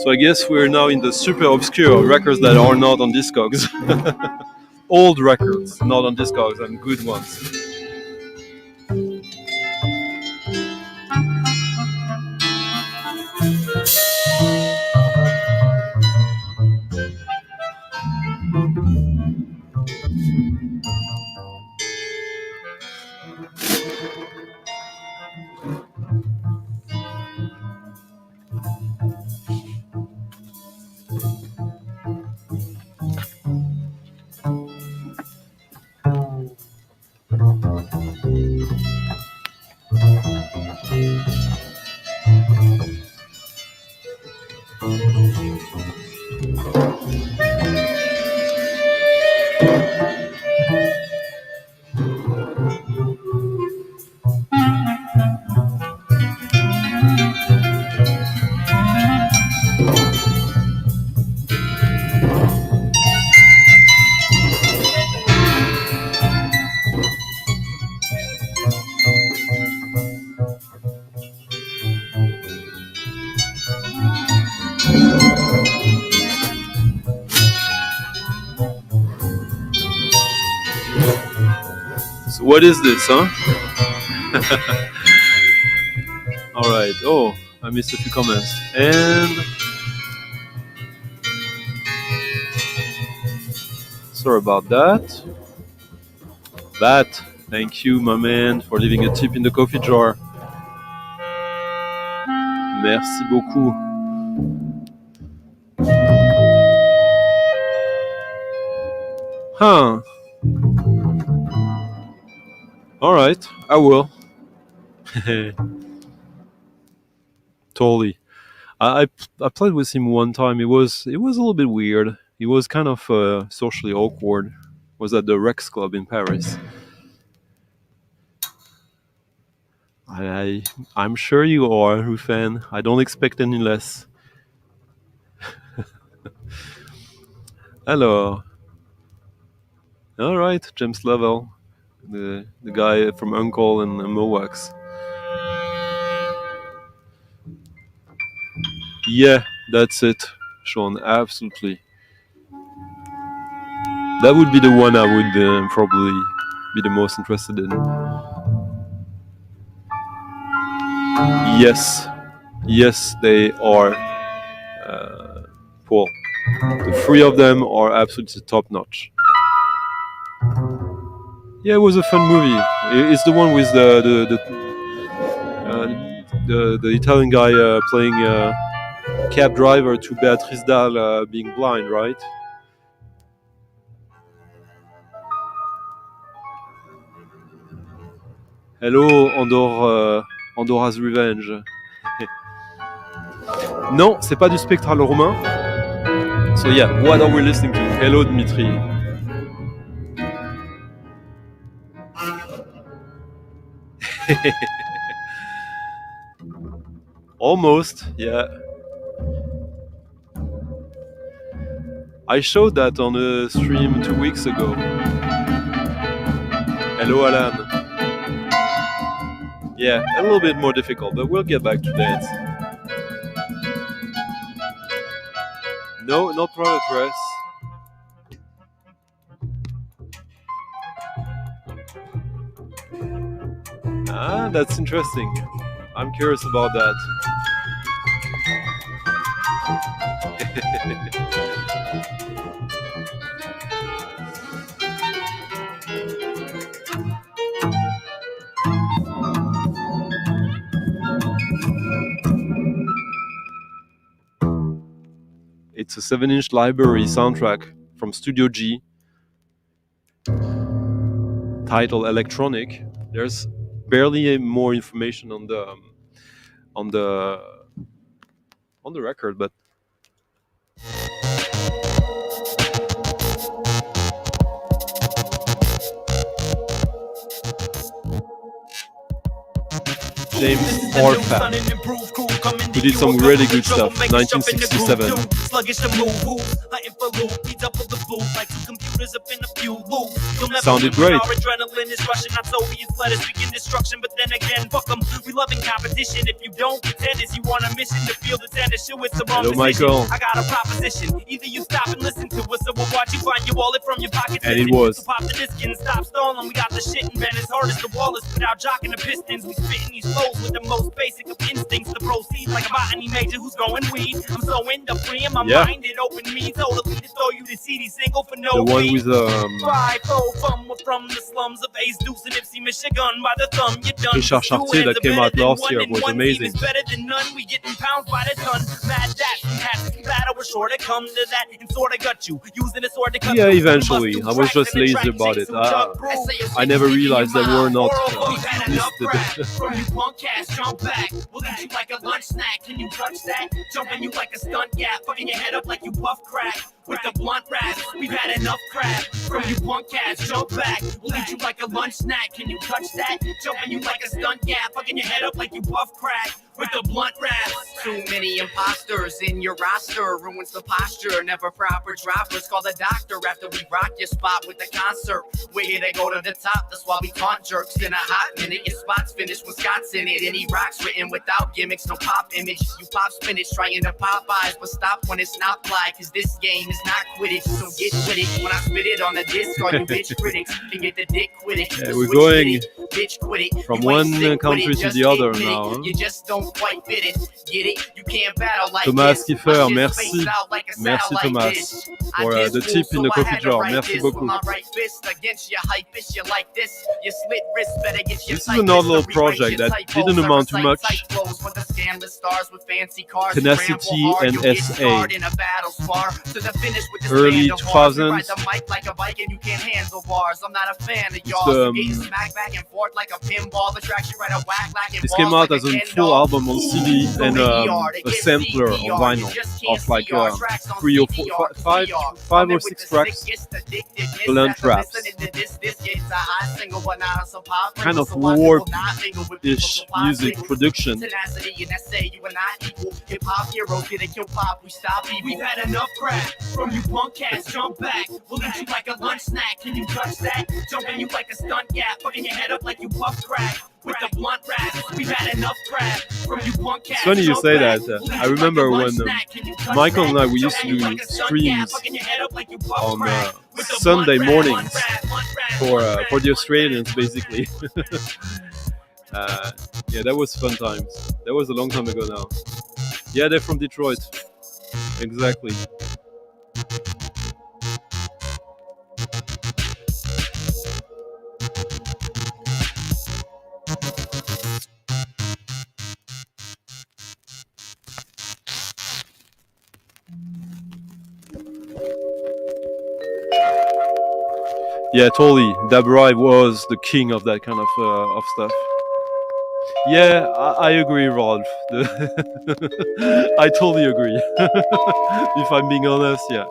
B: So I guess we're now in the super obscure records that are not on Discogs. old records, not on Discogs, and good ones. So what is this, huh? All right. Oh, I missed a few comments. And sorry about that. Thank you, my man, for leaving a tip in the coffee jar. Merci beaucoup. Huh. All right, I will. Totally. I played with him one time. It was a little bit weird. He was kind of socially awkward. Was at the Rex Club in Paris. I'm sure you are, Rufan. I don't expect any less. Hello. All right, James Lovell, the guy from Uncle and Mowax. Yeah, that's it, Sean. Absolutely. That would be the one I would probably be the most interested in. Yes, they are. Paul. The three of them are absolutely top notch. Yeah, it was a fun movie. It's the one with the Italian guy playing cab driver to Beatrice Dalle being blind, right? Hello, Andorra's Revenge. Non, c'est pas du spectral romain. So yeah, what are we listening to? Hello, Dmitri. Almost, yeah. I showed that on a stream 2 weeks ago. Hello, Alan. Yeah, a little bit more difficult, but we'll get back to that. No, not progress. Ah, that's interesting. I'm curious about that. It's a 7-inch library soundtrack from Studio G, titled Electronic. There's barely more information on the record, but James Orfat, who did some really good stuff. 1967.
A: lose. You'll never
B: Sounded
A: win when
B: great.
A: our adrenaline is rushing. Our Soviets let us begin destruction, but then again, fuck them. We love in competition. If you don't pretend it's you on a mission to feel the tennis, shit with the wrong
B: Hello,
A: decision.
B: Michael.
A: I got a proposition. Either you stop and listen to us, or we'll watch you find your wallet from your pocket.
B: And it was.
A: So pop the disc and stop stalling. We got the shit in bed as hard as the wall is without jocking the pistons. We spitting these flows with the most basic of instincts to proceed like a botany major who's growing weed. I'm so into free and my mind it opened me totally to throw you the CD single for no
B: The one
A: fee.
B: with
A: 5-0 from the slums of Ace Deuce and Ipsy, Michigan. By the thumb, you're done.
B: Richard Chartier that came out last year was amazing.
A: It's better than none. We getting pounds by the ton. Mad dash and hats and battle was sure to come to that and sort of gut you. Using a sword to cut
B: Yeah,
A: through.
B: eventually.
A: Bust
B: I
A: through
B: was
A: tracks
B: just
A: and the
B: lazy
A: track
B: about
A: chase
B: it.
A: who jug brew.
B: I never realized they were not
A: We've had enough crap
B: listed.
A: from you punk cats. Jump back. We'll eat you like a lunch snack. Can you touch that? Jumping you like a stunt gap. Fucking your head up like you puff crack. With the blunt raps, we've had enough crap from you punk cats. Jump back. We'll eat you like a lunch snack. Can you touch that? Jumping you like a stunt gap. Fucking your head up like you puff crack. With the blunt raps.
F: Too many imposters in your roster ruins the posture. Never proper droppers. Call the doctor after we rock your spot with the concert. We're here to go to the top. That's why we taunt jerks in a hot minute. Your spot's finished when Scott's in it. And he rocks written without gimmicks. No pop image. You pop spinach trying to pop eyes. But stop when it's not fly. Cause this game is not Quidditch. So get with it. When I spit it on the disc, all you bitch critics can get the dick with it.
B: Yeah, we're
F: Switch
B: going
F: with it. Bitch quit it.
B: from
F: You ain't
B: one
F: sick with
B: country
F: it.
B: to
F: Just
B: the other
F: admit it.
B: now, huh?
F: You just don't quite fit it. Get it? You can't battle like
B: Thomas
F: this.
B: Kiefer,
F: My shit's
B: merci.
F: spaced out like a
B: Merci,
F: satellite
B: Thomas,
F: dish.
B: for
F: I
B: the
F: diss
B: tip
F: fools,
B: in the
F: so I
B: coffee
F: had to
B: jar.
F: write
B: Merci
F: this
B: beaucoup.
F: with my right fist against your hype fist. You like this? Your slit wrist better get your
B: This is
F: tight
B: another
F: fist to
B: little
F: rewrite
B: project
F: your
B: that
F: typos.
B: didn't
F: I
B: amount to
F: recite
B: much.
F: tight flows with the scandalous stars with fancy cars.
B: Tenacity
F: You ramble hard,
B: and
F: you'll get
B: SA.
F: scarred in a battle spar to the finish with this
B: Early
F: band of bars. You
B: 2000s.
F: ride the mic like a bike and you can't handle bars. I'm not a fan of y'all.
B: the,
F: You getting smacked back and forth like a pinball. The tracks you ride a whack like
B: This came out as a full album on CD and a sampler on vinyl of like 3 or 4, 5 or 6 tracks. Blunt traps. Kind of warp-ish music production.
A: We've had enough crap from you punk cats. Jump back. We'll eat you like a lunch snack. Can you touch that? Jumping you like a stunt gap. Fucking your head up like you puff crack. With the blunt raps, we've had enough crap from you punk cats.
B: It's funny you
A: Jump
B: say
A: back.
B: that.
A: We'll eat
B: I
A: you
B: remember
A: like a
B: when
A: lunch snack. Can you touch
B: Michael
A: that?
B: and I, we used to
A: Jumping you
B: do
A: like a stunt
B: streams
A: gap. Fucking your head up like you puff
B: on
A: crack. With the
B: Sunday
A: blunt rap,
B: mornings
A: blunt rap,
B: for
A: blunt
B: for the
A: rap,
B: Australians, basically. Yeah, that was fun times. That was a long time ago now. Yeah, they're from Detroit. Exactly. Yeah, totally. Dabrai was the king of that kind of stuff. Yeah, I agree, Rolf. I totally agree. If I'm being honest, yeah.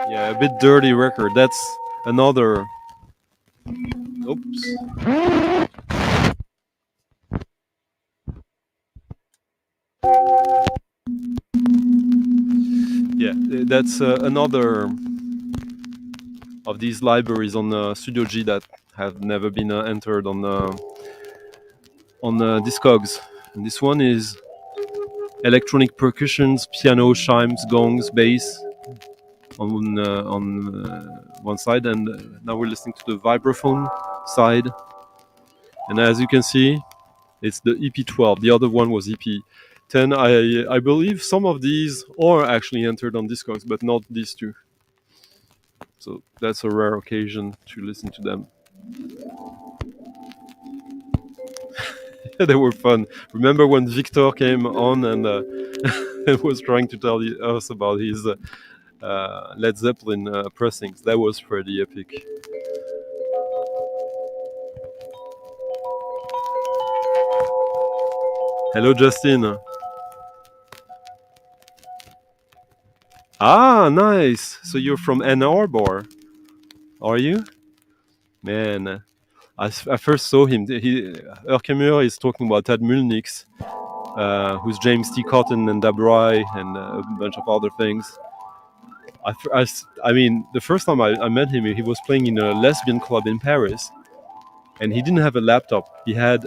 B: Yeah, a bit dirty record. That's another. Oops. Yeah, that's another of these libraries on Studio G that have never been entered on Discogs. And this one is electronic percussions, piano, chimes, gongs, bass on one side, and now we're listening to the vibraphone side. And as you can see, it's the EP12. The other one was EP10. I believe some of these are actually entered on Discogs, but not these two. So that's a rare occasion to listen to them. They were fun. Remember when Victor came on and was trying to tell us about his Led Zeppelin pressings? That was pretty epic. Hello, Justin. Ah, nice. So you're from Ann Arbor, are you? Man, I first saw him. Herkimer is talking about Ted Mulnix, who's James T. Cotton and Dabrai and a bunch of other things. I mean, the first time I met him, he was playing in a lesbian club in Paris, and he didn't have a laptop. He had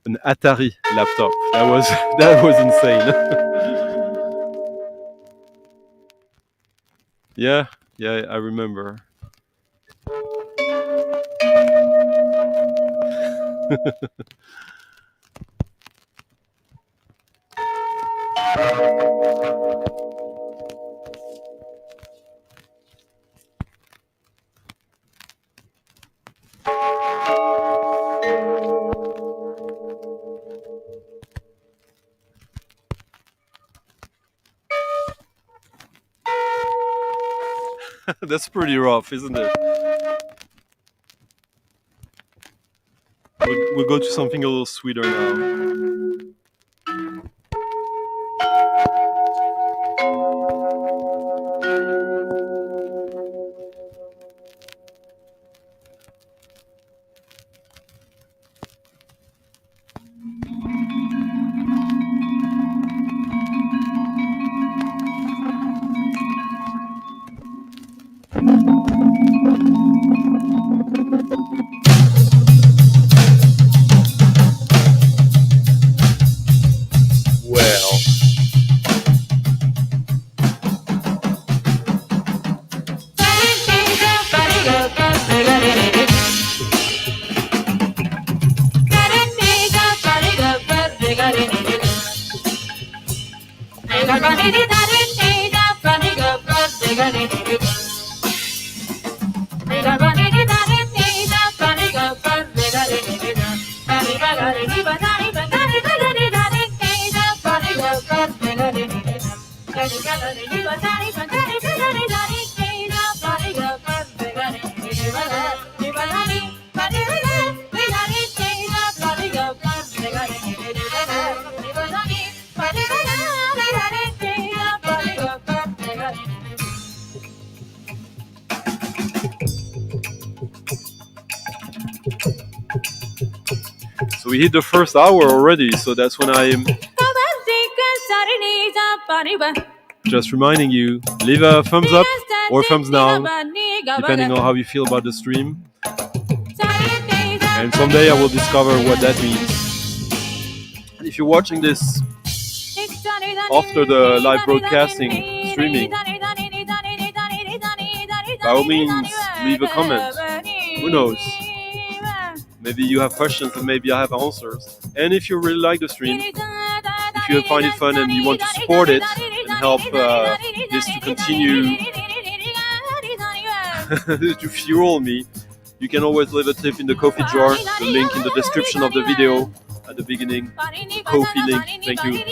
B: an Atari laptop. That was insane. Yeah, I remember. That's pretty rough, isn't it? We'll go to something a little sweeter now. So we hit the first hour already, so that's when I'm just reminding you, leave a thumbs up or thumbs down, depending on how you feel about the stream. And someday I will discover what that means. If you're watching this after the live broadcasting, streaming, by all means, leave a comment. Who knows? Maybe you have questions and maybe I have answers. And if you really like the stream, if you find it fun and you want to support it and help this to continue to fuel me, you can always leave a tip in the coffee jar. The link in the description of the video at the beginning. Coffee link. Thank you.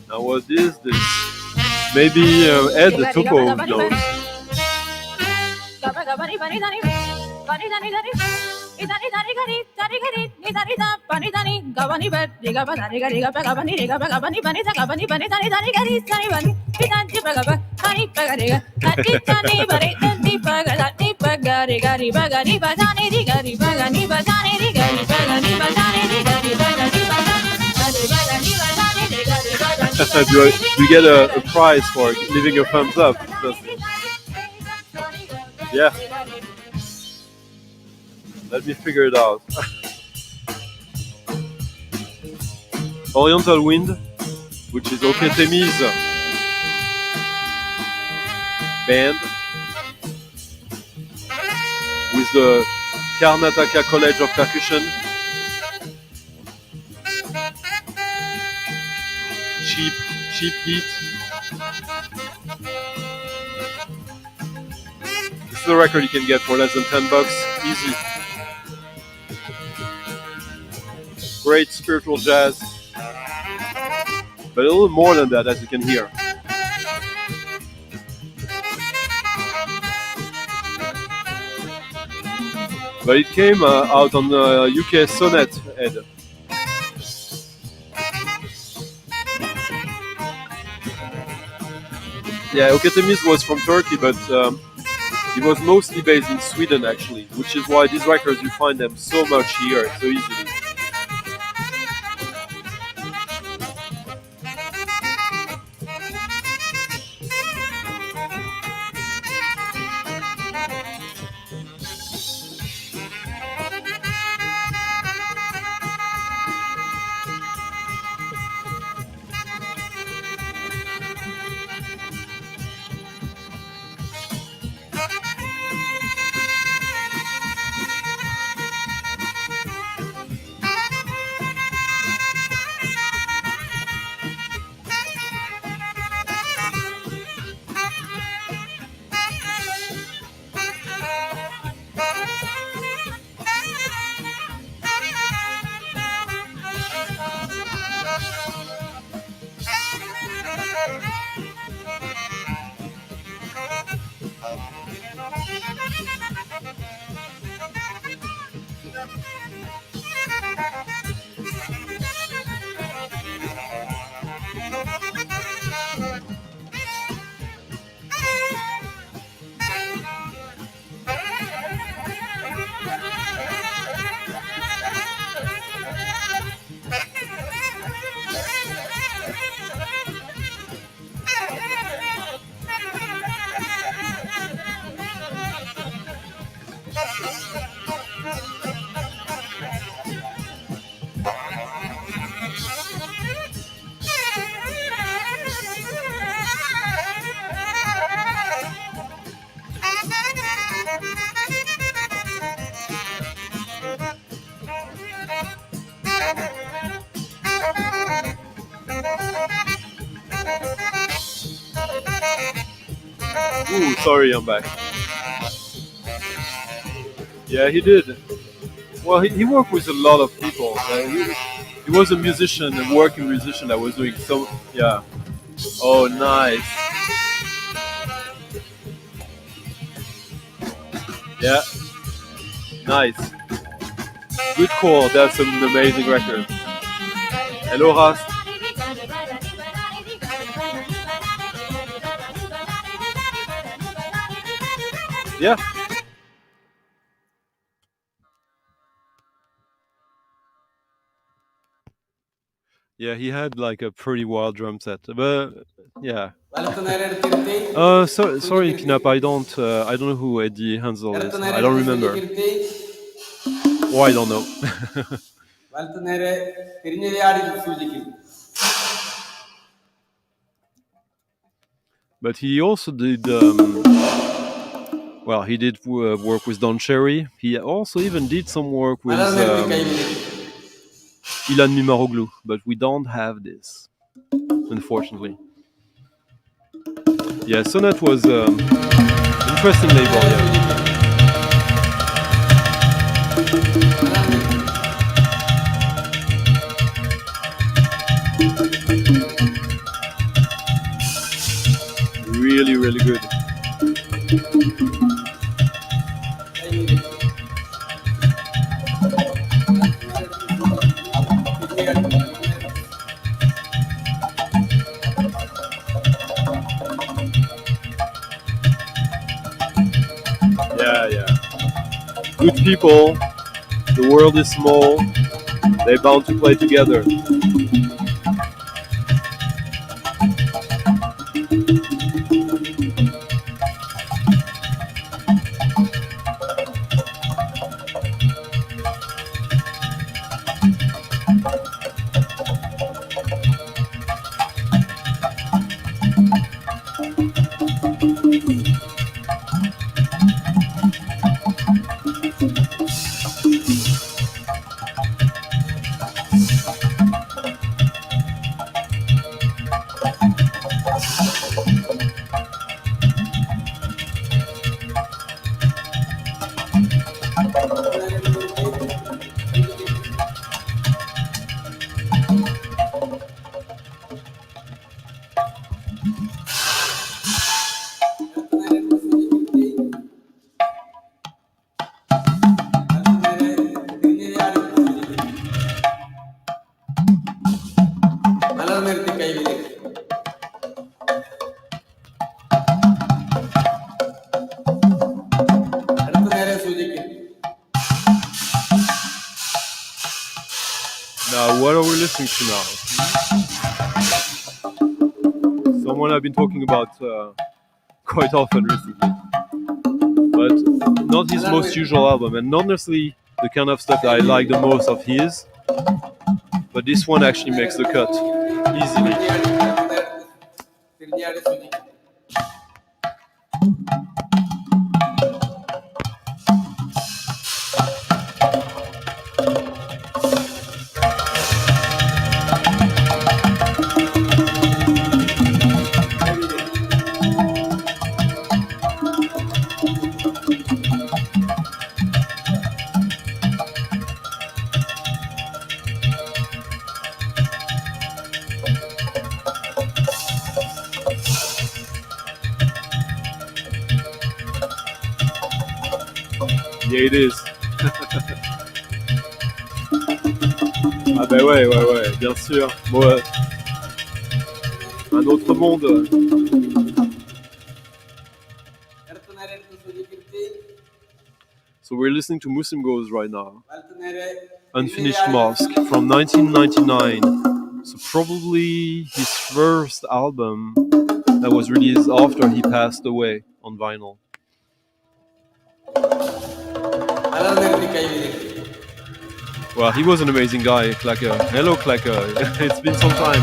B: Now what is this? Maybe Ed the Topo knows. You get a prize for leaving a thumbs up. Yeah. Let me figure it out. Oriental Wind, which is Oketemi's band with the Karnataka College of Percussion. Cheap heat. This is a record you can get for less than $10, easy. Great spiritual jazz, but a little more than that, as you can hear. But it came out on the UK Sonnet head. Yeah, Oketemi's was from Turkey, but it was mostly based in Sweden, actually, which is why these records, you find them so much here, so easily. Ooh, sorry, I'm back. Yeah, he did. Well, he worked with a lot of people. He was a musician, a working musician that was doing so. Yeah. Oh, nice. Yeah. Nice. Good call. That's an amazing record. Hello, Rast. Yeah. Yeah, he had like a pretty wild drum set, but yeah. Sorry, Knap, I don't know who Eddie Hansel is. I don't remember. Oh, I don't know. But he also did. Well, he did work with Don Cherry. He also even did some work with Ilan Mimaroglu, but we don't have this, unfortunately. Yeah, Sonnet was interesting label. Yeah. Really, really good. Yeah. Good people. The world is small. They're bound to play together. what are we listening to now? Someone I've been talking about quite often recently, but not his most usual album, and not necessarily the kind of stuff that I like the most of his, but this one actually makes the cut easily. Yeah, it is. Ah ben ouais, bien sûr. Bon, un autre monde. So we're listening to Muslim Goes right now. Unfinished Mosque from 1999. So probably his first album that was released after he passed away on vinyl. Well, he was an amazing guy, Clacker. Hello, Clacker. It's been some time.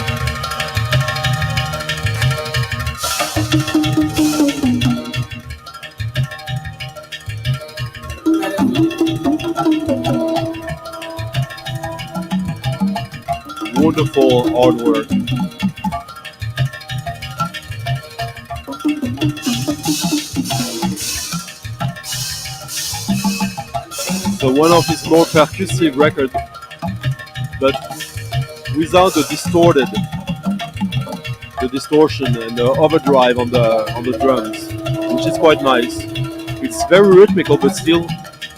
B: Wonderful artwork. So one of his more percussive records, but without the distortion and the overdrive on the drums, which is quite nice. It's very rhythmical, but still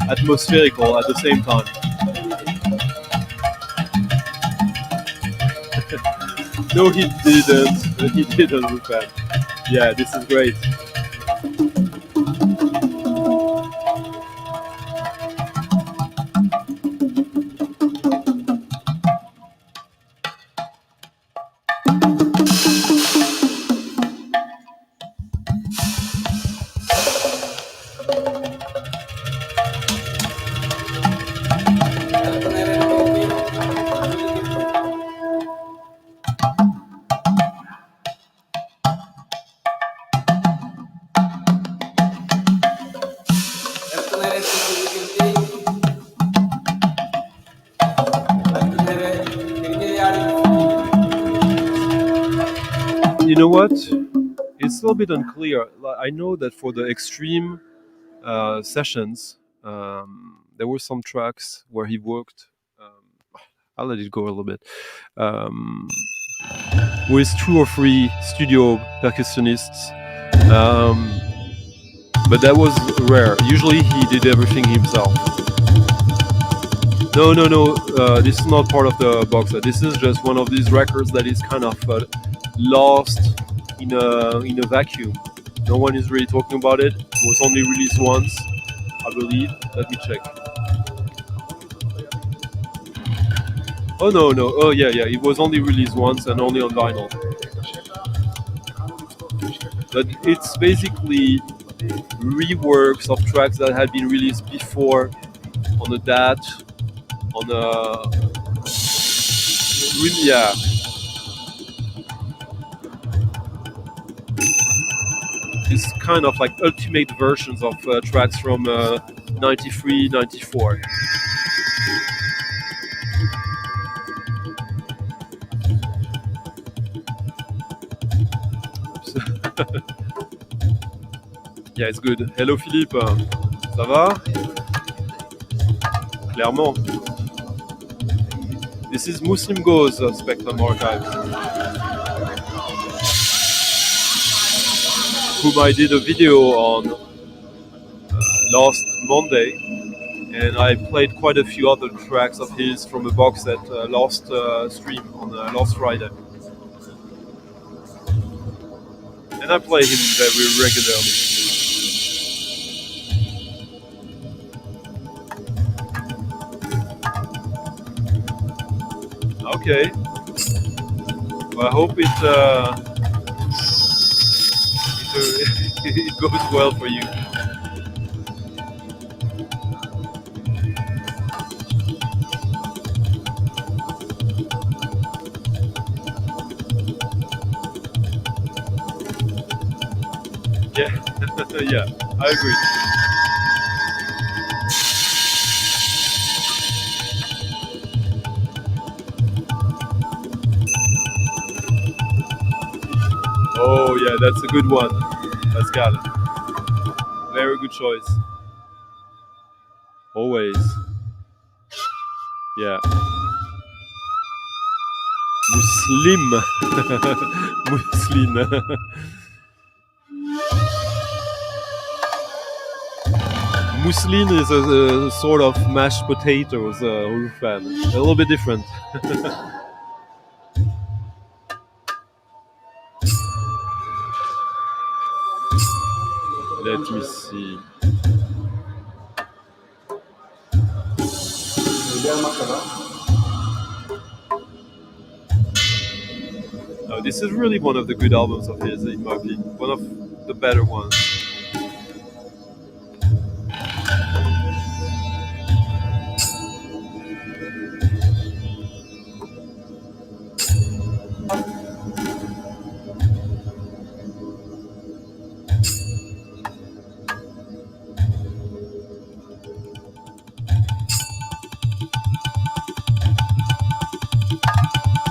B: atmospherical at the same time. No, he didn't. He didn't, Rufan. Yeah, this is great. You know what? It's a little bit unclear. I know that for the extreme sessions, there were some tracks where he worked. I'll let it go a little bit. With 2 or 3 studio percussionists. But that was rare. Usually he did everything himself. No. This is not part of the box set. This is just one of these records that is kind of lost in a vacuum. No one is really talking about it. It was only released once, I believe. Let me check. Oh no. Oh yeah. It was only released once and only on vinyl. But it's basically reworks of tracks that had been released before on a DAT, on a yeah. It's kind of like ultimate versions of tracks from 93, 94. Yeah, it's good. Hello Philippe, ça va? Clairement. This is Muslim Goes Spectrum Archives, whom I did a video on last Monday, and I played quite a few other tracks of his from a box set last stream on last Friday. And I play him very regularly. Okay. Well, I hope it goes well for you. Yeah, yeah, I agree. Oh yeah, that's a good one, Pascal. Very good choice. Always. Yeah. Muslim. Muslim. Mousseline is a sort of mashed potatoes, Ulfan. A little bit different. Let me see. This is really one of the good albums of his, in my opinion. One of the better ones.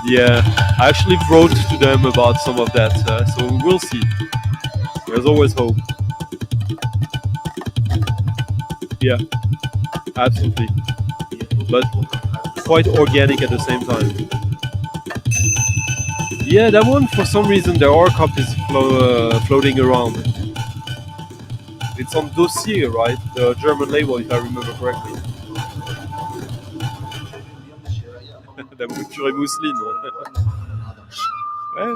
B: Yeah, I actually wrote to them about some of that, so we'll see. There's always hope. Yeah, absolutely. But quite organic at the same time. Yeah, that one, for some reason, there are copies floating around. It's on Dossier, right? The German label, if I remember correctly. La mouture est mousseline. Ouais.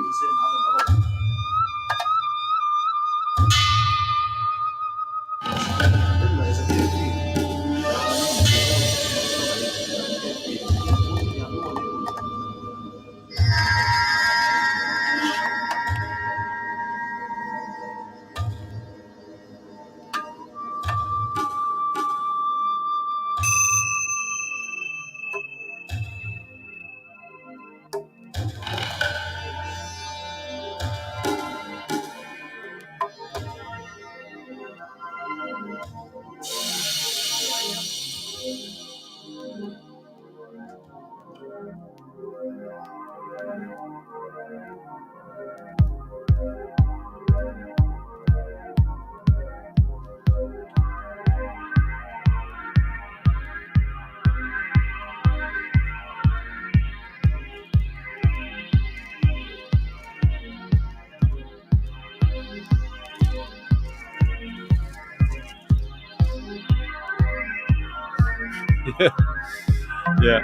B: Yeah.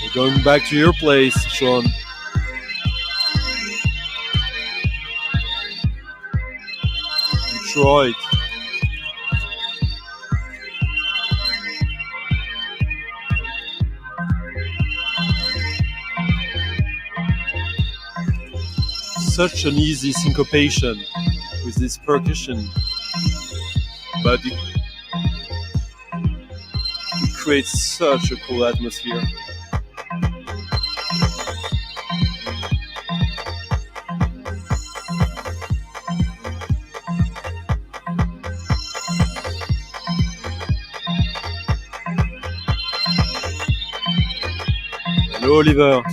B: We're going back to your place, Sean. Detroit. Such an easy syncopation with this percussion, but it creates such a cool atmosphere. Hello, Oliver.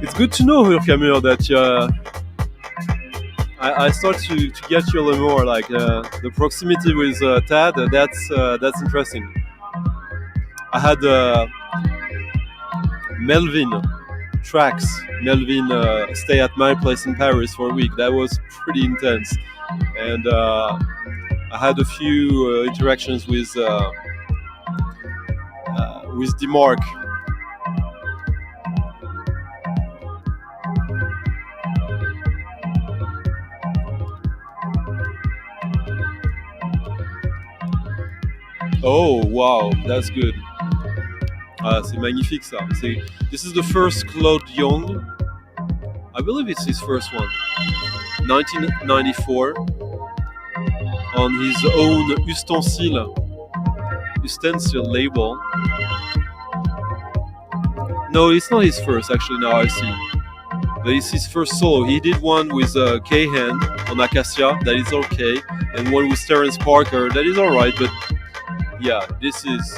B: It's good to know, Hurkamur, that I start to get you a little more, like the proximity with Tad. That's interesting. I had Melvin tracks. Melvin stay at my place in Paris for a week. That was pretty intense, and I had a few interactions with Demark. Oh wow, that's good. Ah, c'est magnifique ça. This is the first Claude Young. I believe it's his first one. 1994 on his own Ustensil label. No, it's not his first actually, now I see. But it's his first solo. He did one with K-Hand on Acacia, that is okay, and one with Terence Parker, that is alright, but yeah, this is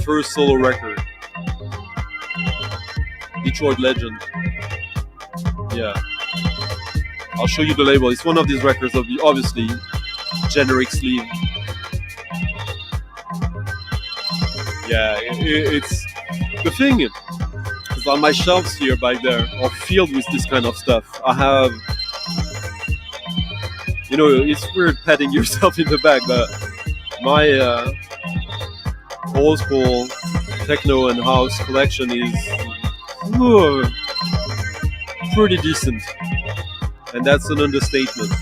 B: first solo record. Detroit legend. Yeah. I'll show you the label. It's one of these records, obviously, generic sleeve. Yeah, it's the thing is on my shelves here back there are filled with this kind of stuff. I have, it's weird patting yourself in the back, but my old school techno and house collection is pretty decent, and that's an understatement.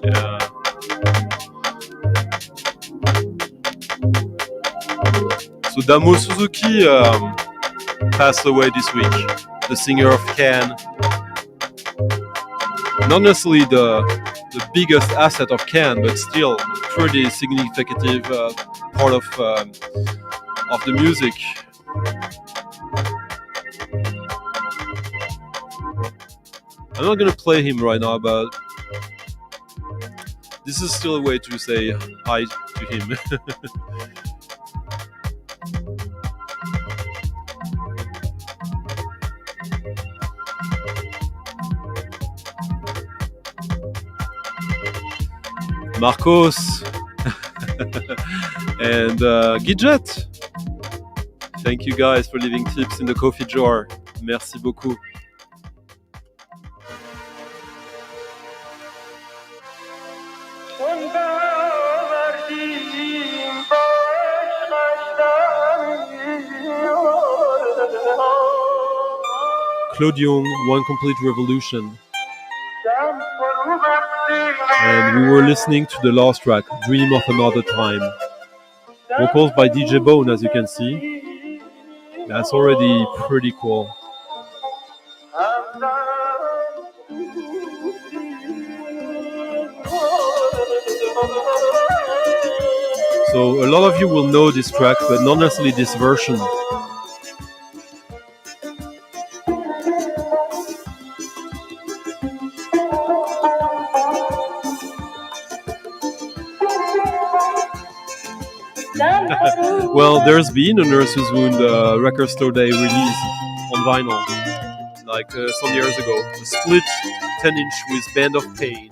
B: Yeah. So Damo Suzuki passed away this week, the singer of Can. Not necessarily the biggest asset of Can, but still pretty significant part of the music. I'm not gonna play him right now, but this is still a way to say hi to him. Marcos and Gidget. Thank you guys for leaving tips in the coffee jar. Merci beaucoup. Claude Young, One Complete Revolution. And we were listening to the last track, Dream of Another Time. Vocals by DJ Bone, as you can see. That's already pretty cool. So a lot of you will know this track, but not necessarily this version. Well, there's been a Nurse's Wound record store day release on vinyl, like some years ago. A split 10-inch with Band of Pain.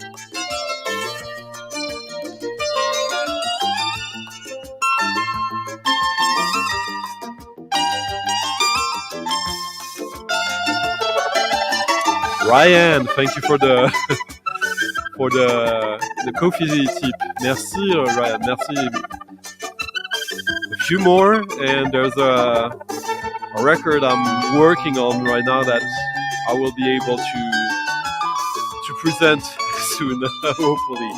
B: Ryan, thank you for the for the coffee tip. Merci, Ryan. Merci. A few more, and there's a record I'm working on right now that I will be able to present soon, hopefully.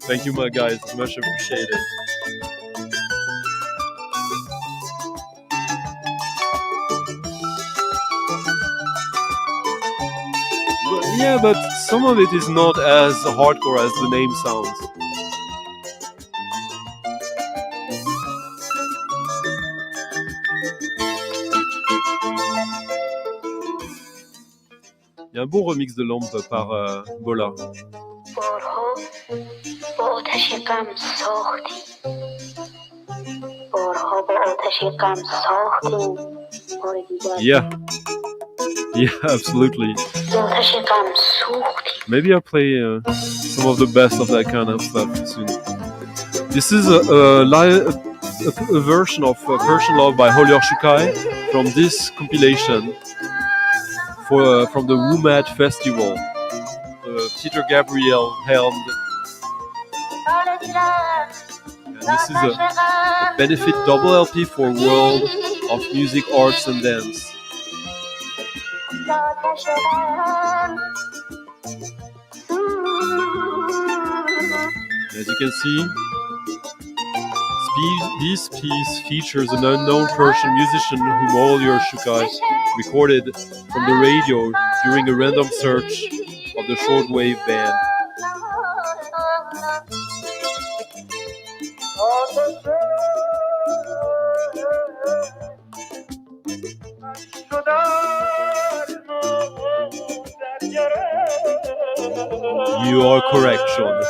B: Thank you, my guys. Much appreciated. Yeah, but some of it is not as hardcore as the name sounds. Il y a un bon remix de Lampe par Bola. Yeah. Yeah, absolutely. Maybe I'll play some of the best of that kind of stuff soon. This is a version of Persian Love by Holyar Shukai from this compilation from the WUMAD Festival. Peter Gabriel helmed. And this is a benefit double LP for World of Music, Arts and Dance. As you can see, this piece features an unknown Persian musician whom Holyar Shukai recorded from the radio during a random search of the shortwave band. You are correct, Sean.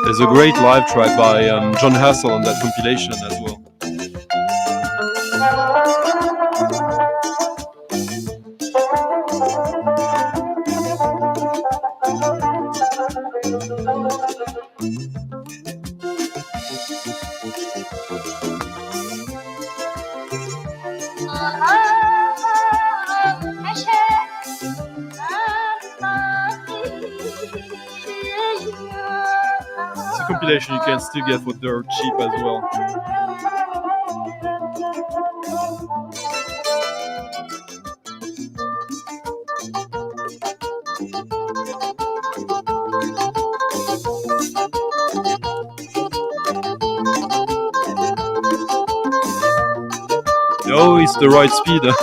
B: There's a great live track by John Hassel on that compilation as well. It's a compilation you can still get for dirt cheap as well. Oh, it's the right speed. But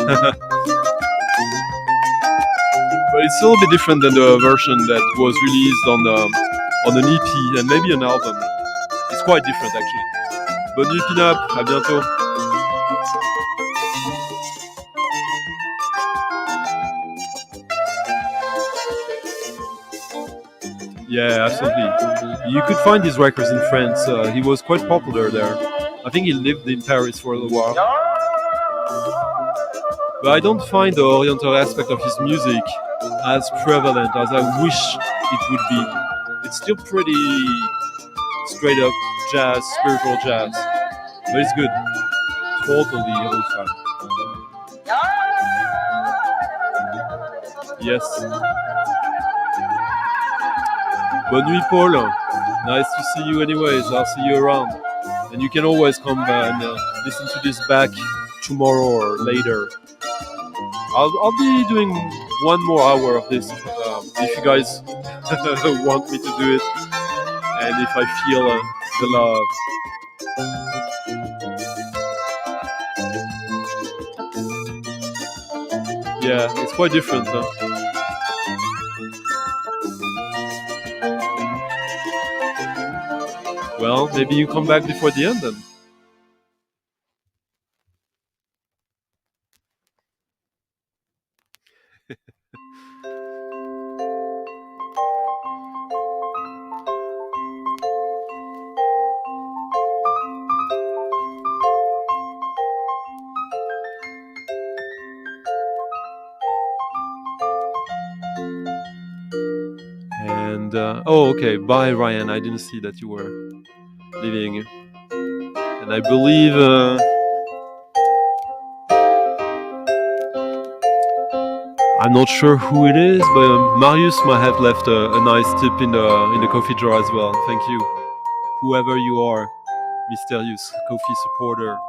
B: it's a little bit different than the version that was released on an EP and maybe an album. It's quite different actually. Bonne nuit Pinap, à bientôt. Yeah, absolutely. You could find his records in France. He was quite popular there. I think he lived in Paris for a little while. But I don't find the Oriental aspect of his music as prevalent as I wish it would be. It's still pretty straight up jazz, spiritual jazz. But it's good. Totally old fun. Yes. Bonne nuit, Paul. Nice to see you anyways. I'll see you around. And you can always come and listen to this back tomorrow or later. I'll be doing one more hour of this if you guys want me to do it, and if I feel the love. Yeah, it's quite different, huh? Well, maybe you come back before the end then. And okay, bye Ryan. I didn't see that you were leaving, and I believe I'm not sure who it is, but Marius might have left a nice tip in the coffee jar as well. Thank you, whoever you are, mysterious coffee supporter.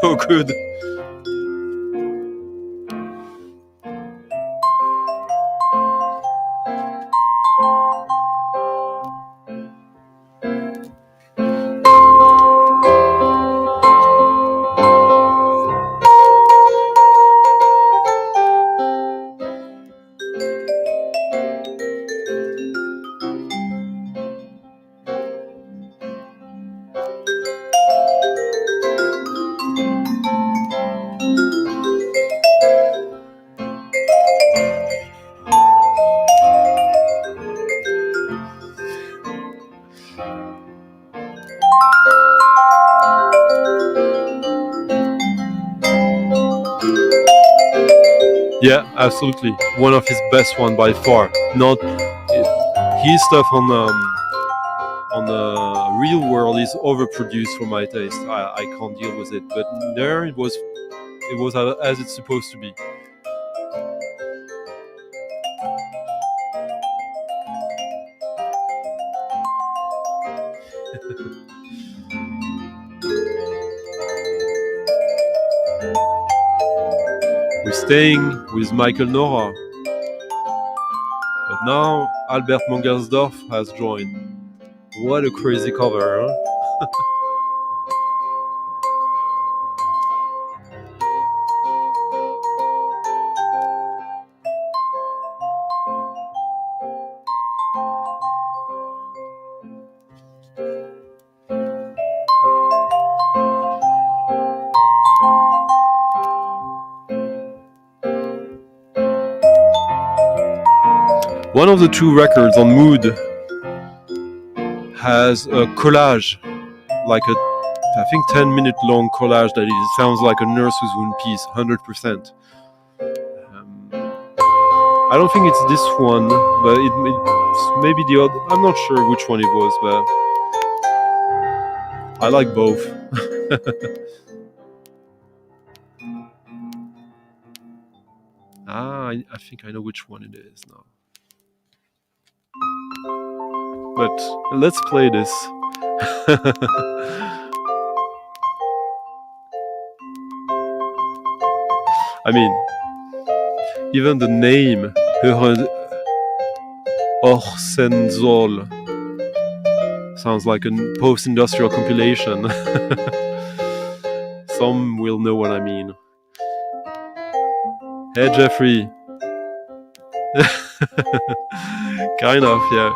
B: So good. Yeah, absolutely. One of his best one by far. Not his stuff on the real world is overproduced for my taste. I can't deal with it. But there it was as it's supposed to be. We're staying with Michael Nora. But now Albert Mangelsdorf has joined. What a crazy cover, huh? One of the two records on Mood has a collage, like I think 10-minute long collage that it sounds like a nurse's wound piece, 100%. I don't think it's this one, but it's maybe the other. I'm not sure which one it was, but I like both. I think I know which one it is now. But let's play this. I mean, even the name, Orsenzol, sounds like a post-industrial compilation. Some will know what I mean. Hey, Jeffrey. Kind of, yeah.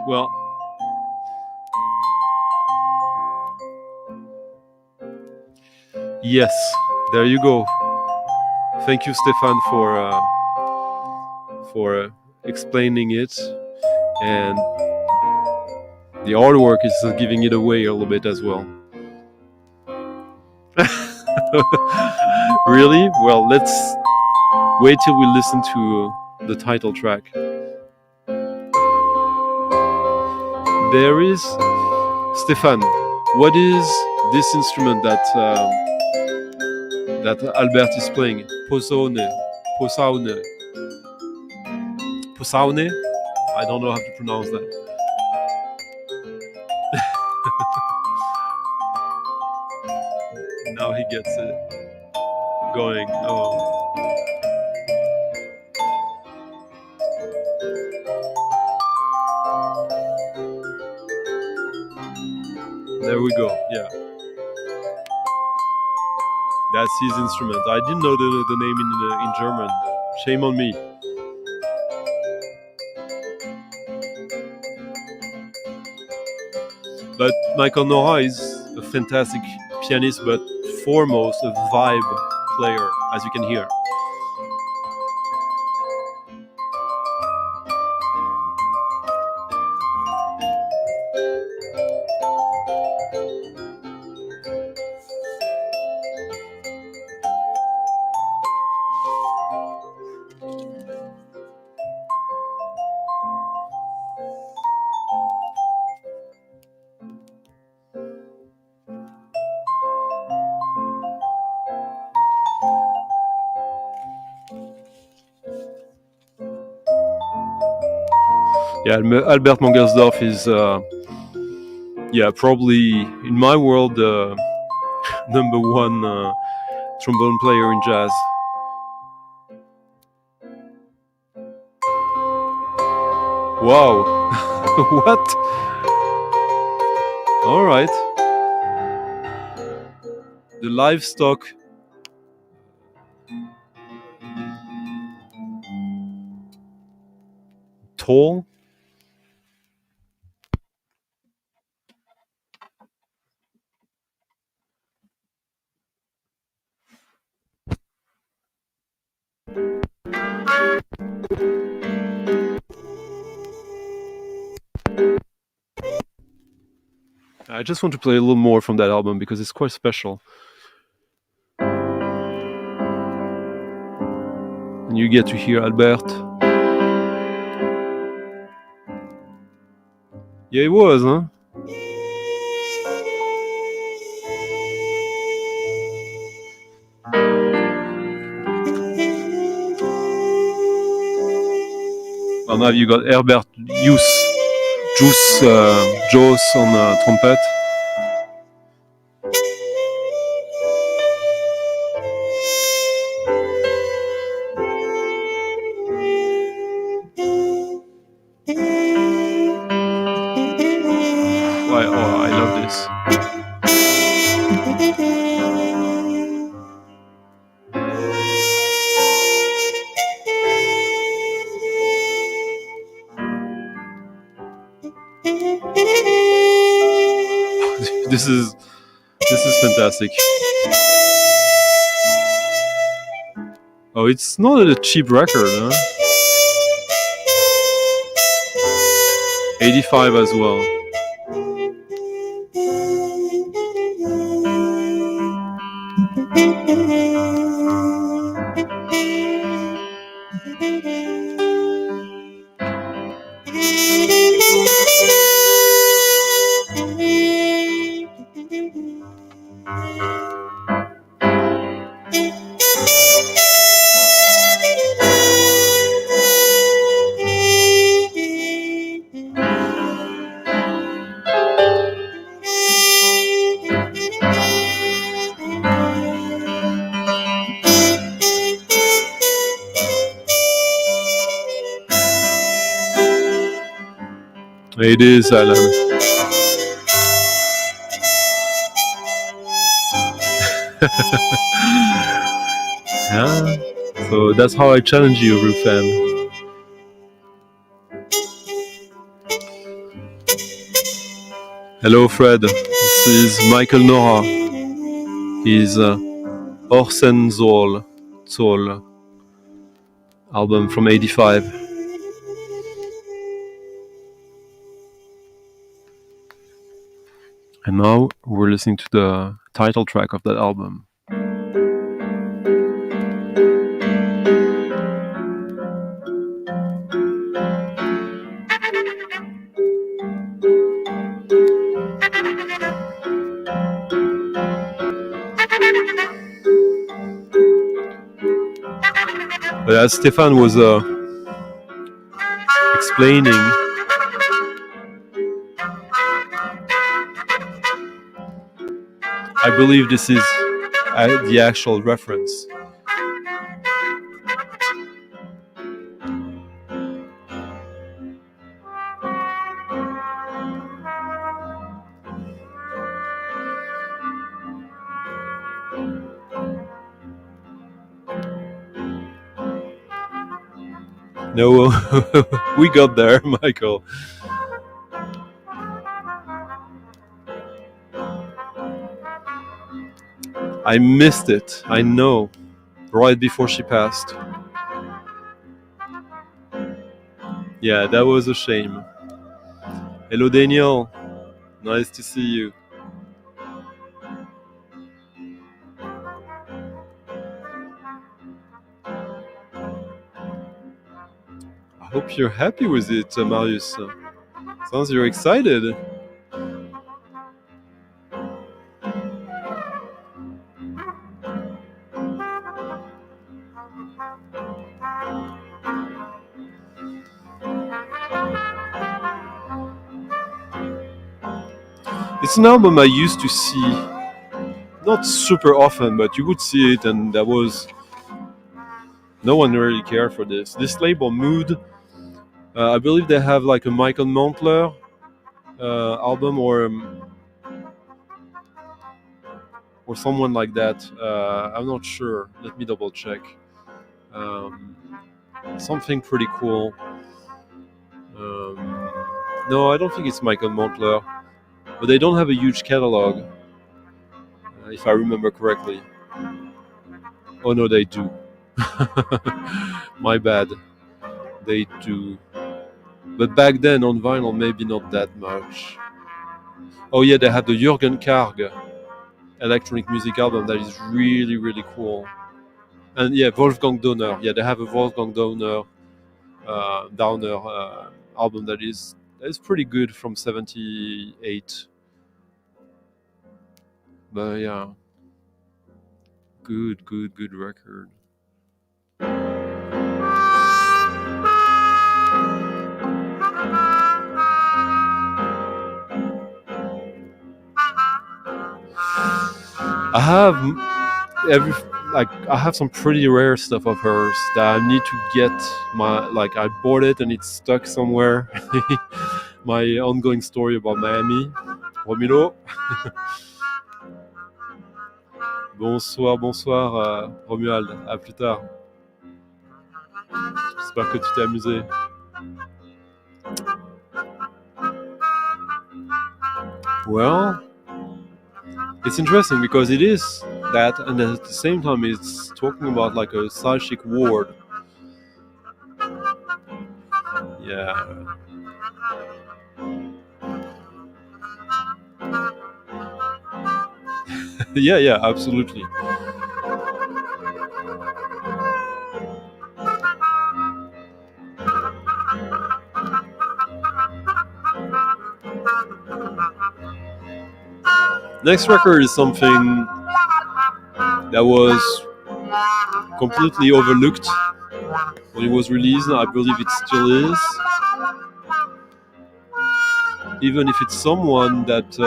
B: Well, yes, there you go. Thank you, Stefan, for explaining it, and the artwork is giving it away a little bit as well. Really? Well, wait till we listen to the title track. There is Stefan. What is this instrument that Albert is playing? Posaune. I don't know how to pronounce that. Now he gets it going. Oh. There we go. Yeah. That's his instrument. I didn't know the name in German. Shame on me. But Michael Nora is a fantastic pianist, but foremost a vibe player, as you can hear. Yeah, Albert Mangersdorf is, probably in my world, number one trombone player in jazz. Wow, what? All right, the livestock. Tall. I just want to play a little more from that album because it's quite special. And you get to hear Albert. Yeah, it was, huh? Well, now you got Herbert Joos on trumpet. I love this. This is fantastic. Oh, it's not a cheap record, huh? 85 as well. It is, Alan. Yeah. So that's how I challenge you, Rufan. Hello, Fred. This is Michael Nora. His Orsen Zoll album from 85. And now we're listening to the title track of that album. But as Stefan was explaining, I believe this is the actual reference. No, we got there, Michael. I missed it, I know, right before she passed. Yeah, that was a shame. Hello, Daniel. Nice to see you. I hope you're happy with it, Marius. Sounds you're excited. It's an album I used to see, not super often, but you would see it, and that was... No one really cared for this. This label, Mood, I believe they have like a Michael Montler album or someone like that. I'm not sure. Let me double check. Something pretty cool. No, I don't think it's Michael Montler, but they don't have a huge catalog, if I remember correctly. Oh no, they do. My bad. They do. But back then on vinyl, maybe not that much. Oh yeah, they had the Jürgen Karg electronic music album that is really, really cool. And yeah, Wolfgang Donner. Yeah, they have a Wolfgang Donner album that is pretty good from '78. But yeah, good record. I have some pretty rare stuff of hers that I need to get. I bought it and it's stuck somewhere. My ongoing story about Miami. Romilo. Bonsoir Romuald. À plus tard. J'espère que tu t'es amusé. Well, it's interesting because it is that, and at the same time it's talking about like a psychic ward. Yeah. yeah, absolutely. Next record is something that was completely overlooked when it was released. I believe it still is. Even if it's someone that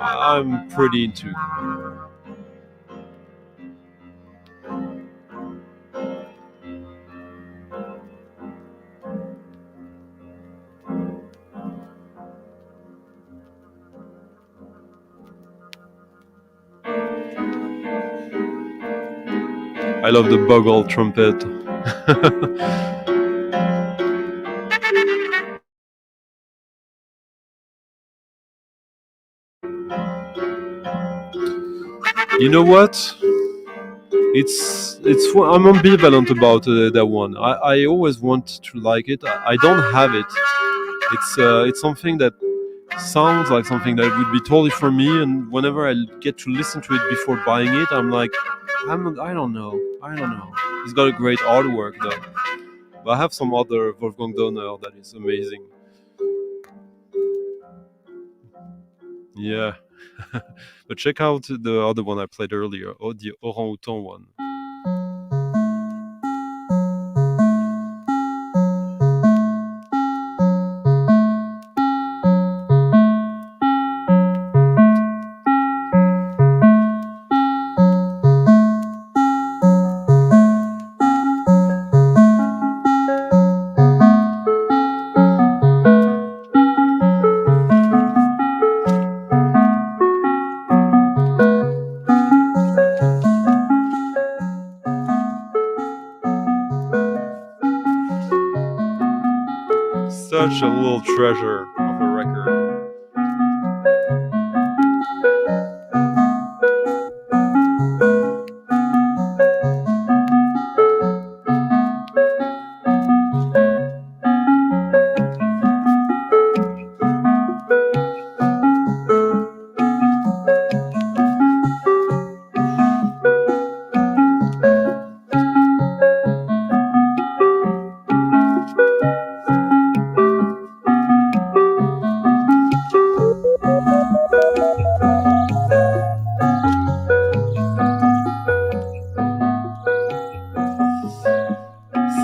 B: I'm pretty into. I love the bugle trumpet. You know what? I'm ambivalent about that one. I always want to like it. I don't have it. It's something that sounds like something that would be totally for me, and whenever I get to listen to it before buying it, I'm like, I don't know. It's got a great artwork though. But I have some other Wolfgang Donner that is amazing. Yeah. But check out the other one I played earlier, the Orang Outan one. Such a little treasure of a record.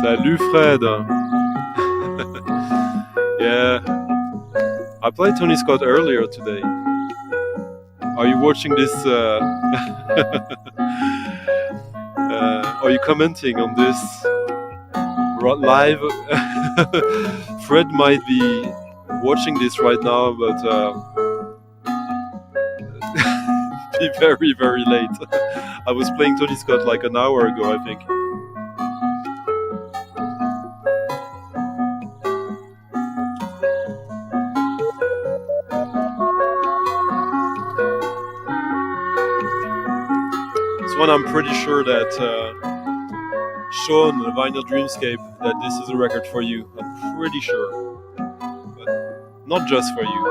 B: Salut Fred. Yeah, I played Tony Scott earlier today. Are you watching this? Are you commenting on this live? Fred might be watching this right now, but be very, very late. I was playing Tony Scott like an hour ago, I think. One I'm pretty sure that Sean, Vinyl Dreamscape, that this is a record for you. I'm pretty sure, but not just for you.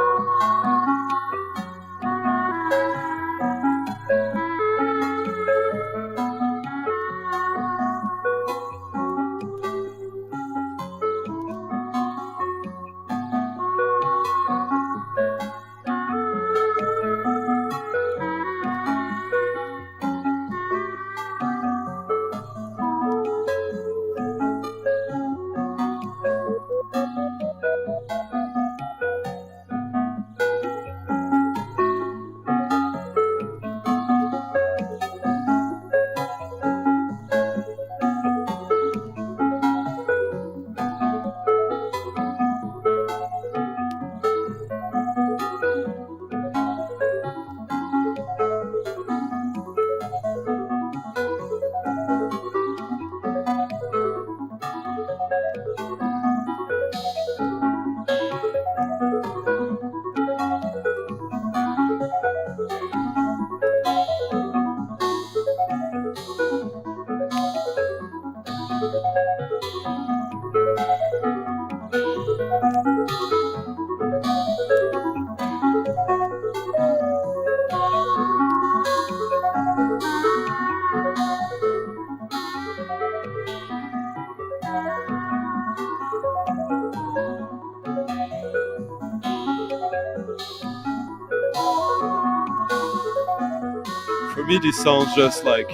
B: For me, this sounds just like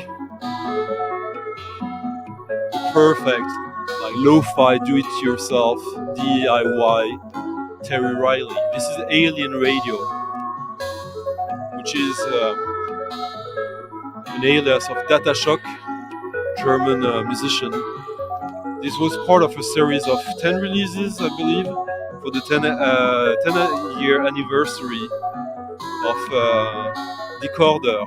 B: perfect, like lo-fi, do-it-yourself, DIY, Terry Riley. This is Alien Radio, which is an alias of Data Shock, German musician. This was part of a series of 10 releases, I believe, for the 10-year anniversary of Decorder,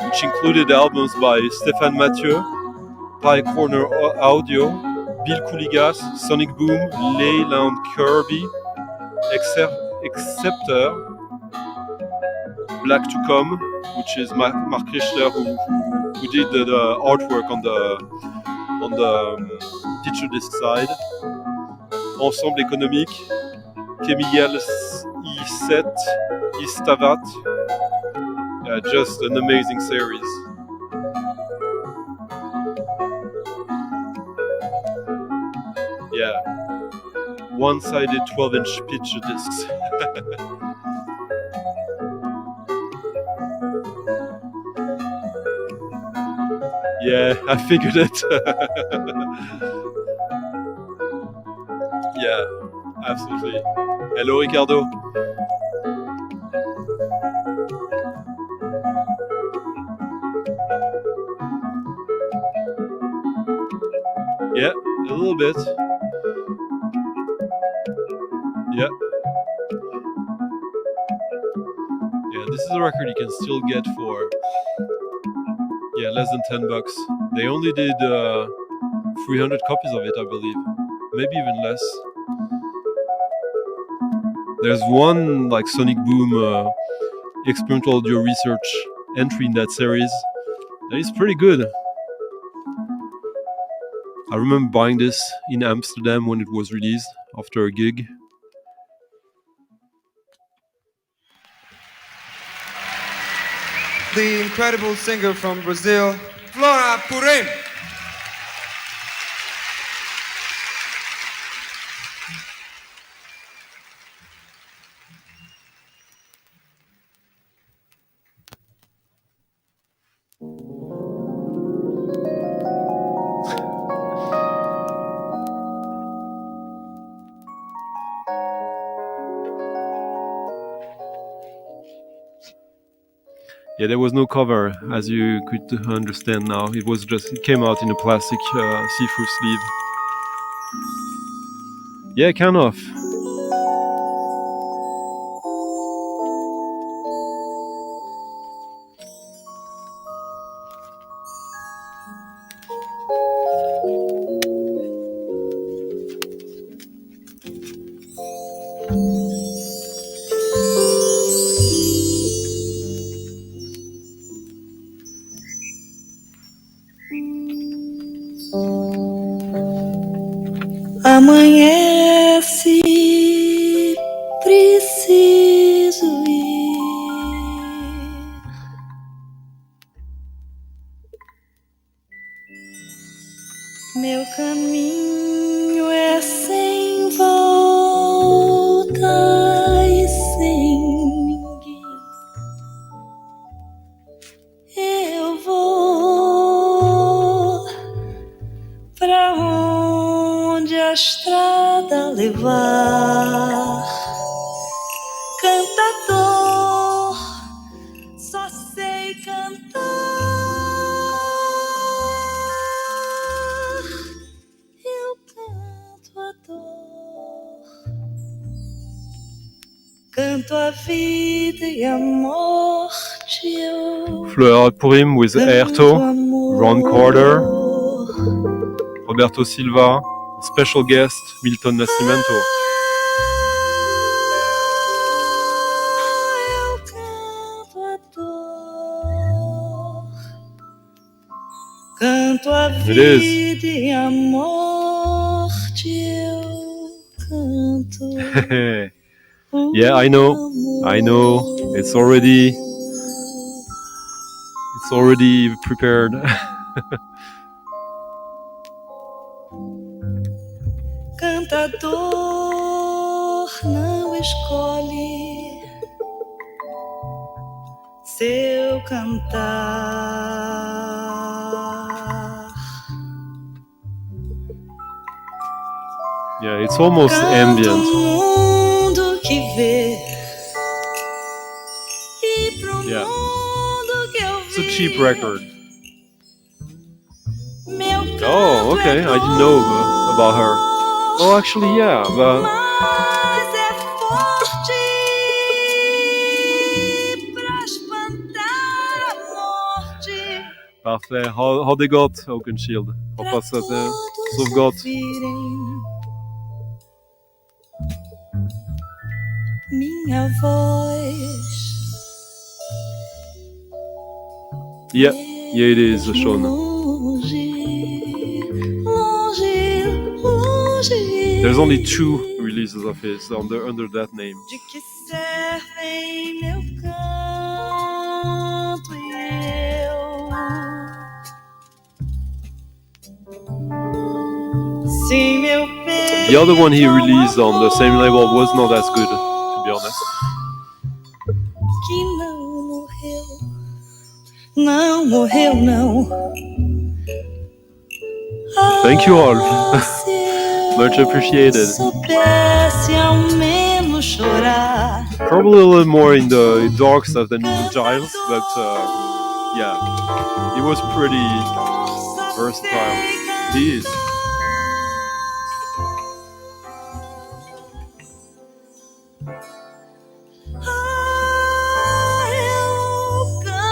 B: which included albums by Stéphane Mathieu, Pie Corner Audio, Bill Cooligas, Sonic Boom, Leyland Kirby, Acceptor, Black to Come, which is Mark Richter who did the artwork on the picture disc side, Ensemble Économique, Kemigel I7, Istavat. Yeah, just an amazing series. Yeah. One-sided 12-inch pitch discs. Yeah, I figured it. Yeah, absolutely. Hello, Ricardo. Yeah, a little bit. Yeah. Yeah, this is a record you can still get for less than $10. They only did 300 copies of it, I believe. Maybe even less. There's one like Sonic Boom experimental audio research entry in that series that is pretty good. I remember buying this in Amsterdam when it was released after a gig.
G: The incredible singer from Brazil, Flora Purim.
B: Yeah, there was no cover, as you could understand now. It came out in a plastic see-through sleeve. Yeah, kind of.
H: Amanhece, preciso ir. Meu caminho é sem volta e sem ninguém. Eu vou pra onde a estrada levar. Cantador, só sei cantar. Eu canto a dor, canto a vida e a morte.
B: Flora Purim with Airto, Ron Carter, Roberto Silva, special guest Milton Nascimento.
H: Eu canto a dor, canto a vida e a morte. Eu canto.
B: Yeah, I know. It's already prepared.
H: Cantador não escolhe seu cantar.
B: Yeah, it's almost ambient.
H: Mundo que vê e pro
B: Yeah.
H: mundo que eu
B: It's a cheap record.
H: Meu
B: Oh, okay. I didn't know about her. Oh, actually, yeah, but
H: mas é forte pra espantar a morte.
B: parfait. Har det gått, Oakenshield? Hoppas att det sov gott.
H: Minha voz.
B: Yeah, it is, Sean. There's only 2 releases of his under that name.
H: De que servem meu canto e eu? Se meu
B: The other one he released on the same label was not as good, to be honest.
H: Que não morreu, não morreu, não.
B: Thank you all. Much appreciated.
H: Soubesse ao menos chorar.
B: Probably a little more in the dark stuff than Giles, but yeah, he was pretty versatile. He is.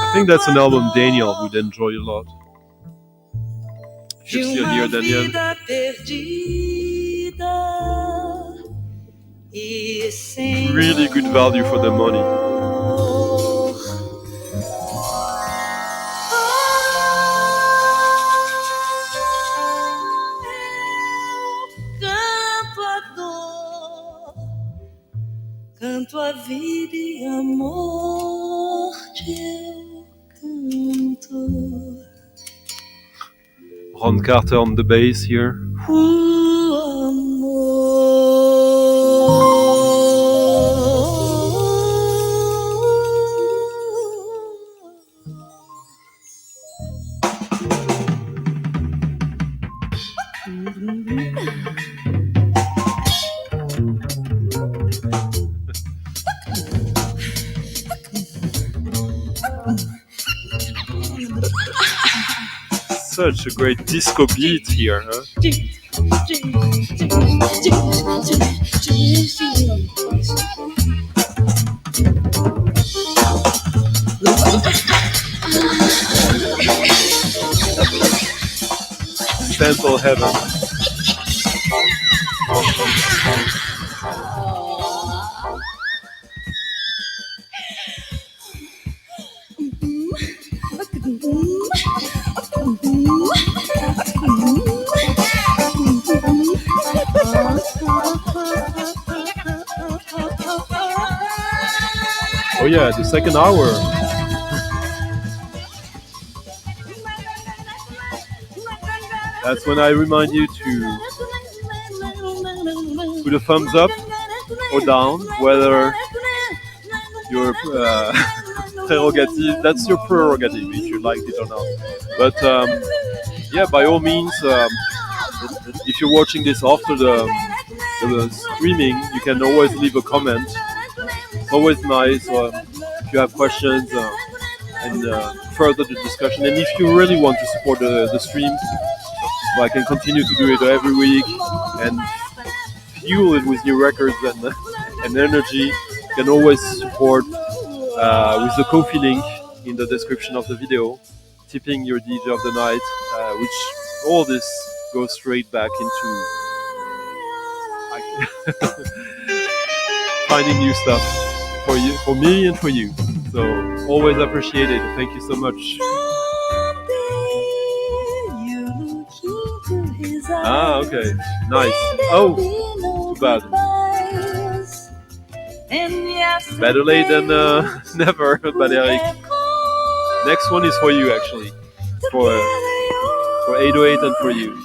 B: I think that's an album Daniel would enjoy a lot. If you're still here, Daniel. Really good value for the money.
H: Canto a vida e a morte eu canto.
B: Ron Carter on the bass here.
H: O amor.
B: Such a great disco beat here, huh? Sample heaven. Oh yeah, the second hour. That's when I remind you to put a thumbs up or down, whether your prerogative, that's your prerogative if you liked it or not. But yeah, by all means, if you're watching this after the streaming, you can always leave a comment. It's always nice if you have questions and further the discussion. And if you really want to support the stream, so I can continue to do it every week and fuel it with new records and energy, you can always support with the Ko-fi link in the description of the video, tipping your DJ of the night, which all this goes straight back into finding new stuff for you, for me and for you. So always appreciate it. Thank you so much. Ah, okay. Nice. Oh, too bad. Better late than never, but Eric. Next one is for you, actually. For 808 and for you.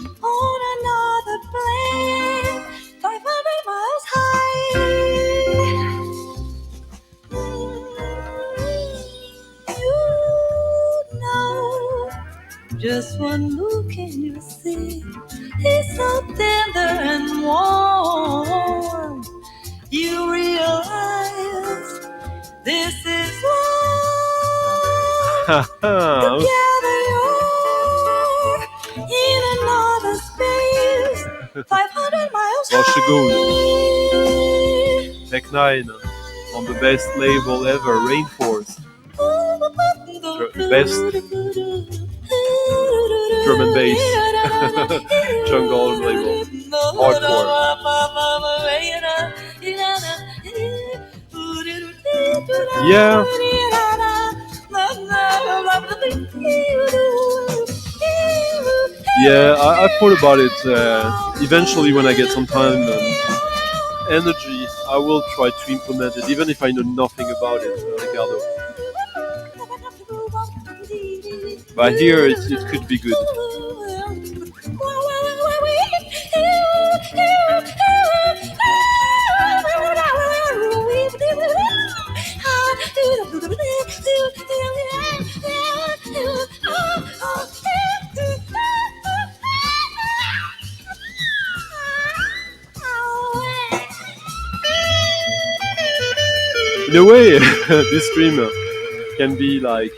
H: Just one look and you see it's so tender and warm. You realize this is why together you're in another space, 500 miles
B: high. Tech 9 on the best label ever, Rainforest. Best drum and bass jungle label, hardcore. Yeah. Yeah, I thought about it. Eventually, when I get some time and energy, I will try to implement it, even if I know nothing about it, Ricardo. But here, it could be good. In a way, this stream can be like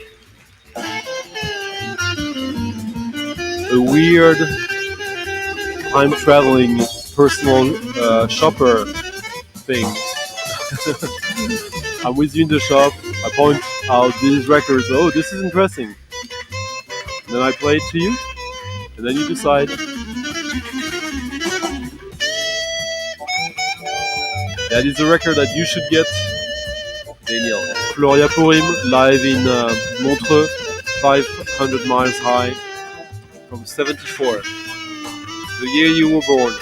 B: a weird time-traveling personal shopper thing. I'm with you in the shop, I point out these records, oh, this is interesting. And then I play it to you, and then you decide. That is a record that you should get, Daniel. Floria Purim, live in Montreux, 500 miles high, from 74. The year you were born.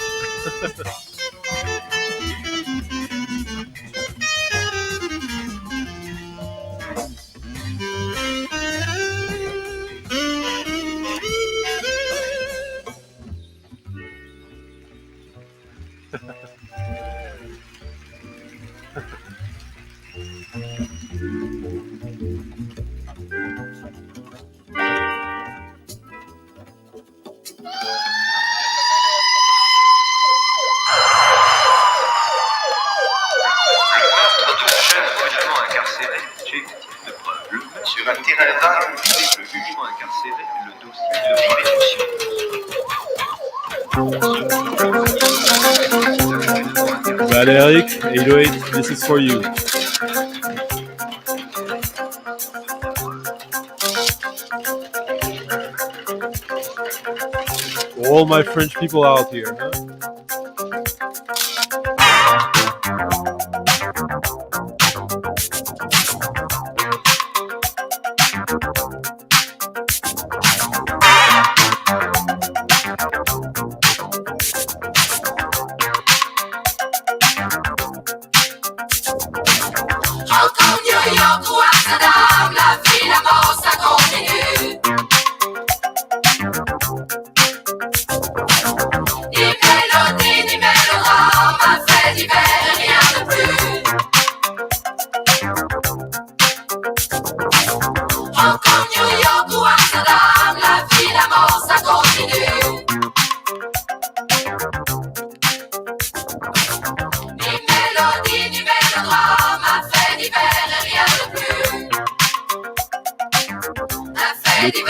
I: Sur un terrain vague, le jugement incarcéré, le dossier de réflexion.
B: Eric, 808, this is for you. All my French people out here, huh?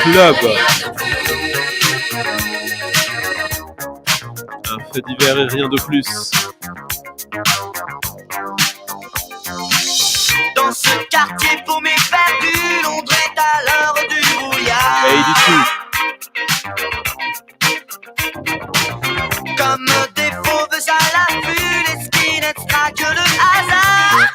B: Club. Un fait divers et rien de plus.
A: Dans ce quartier paumé perdu, Londres est à l'heure du brouillard.
B: 82.
A: Comme des fauves à l'affût, les skinheads traquent le hasard.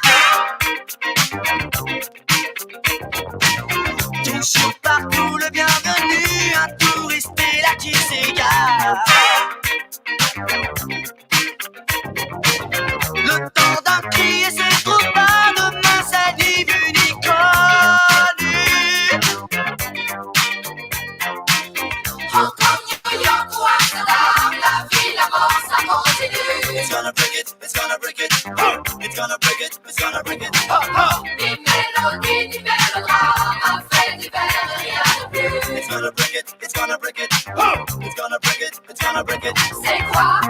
A: Toujours partout le bienvenu, un touriste est là qui s'égare. Le temps d'un cri et ses trouve pas, demain c'est ni vu ni connu. Hong Kong, New York ou Amsterdam, la vie, la mort, ça continue. It's gonna break it, it's gonna break it, oh. It's gonna break it, it's gonna break it, oh, oh. Ni mélodie, ni mélodrame, un fait divers, rien de plus. It's gonna break it, it's gonna break it, oh. It's gonna break it, it's gonna break it. C'est quoi?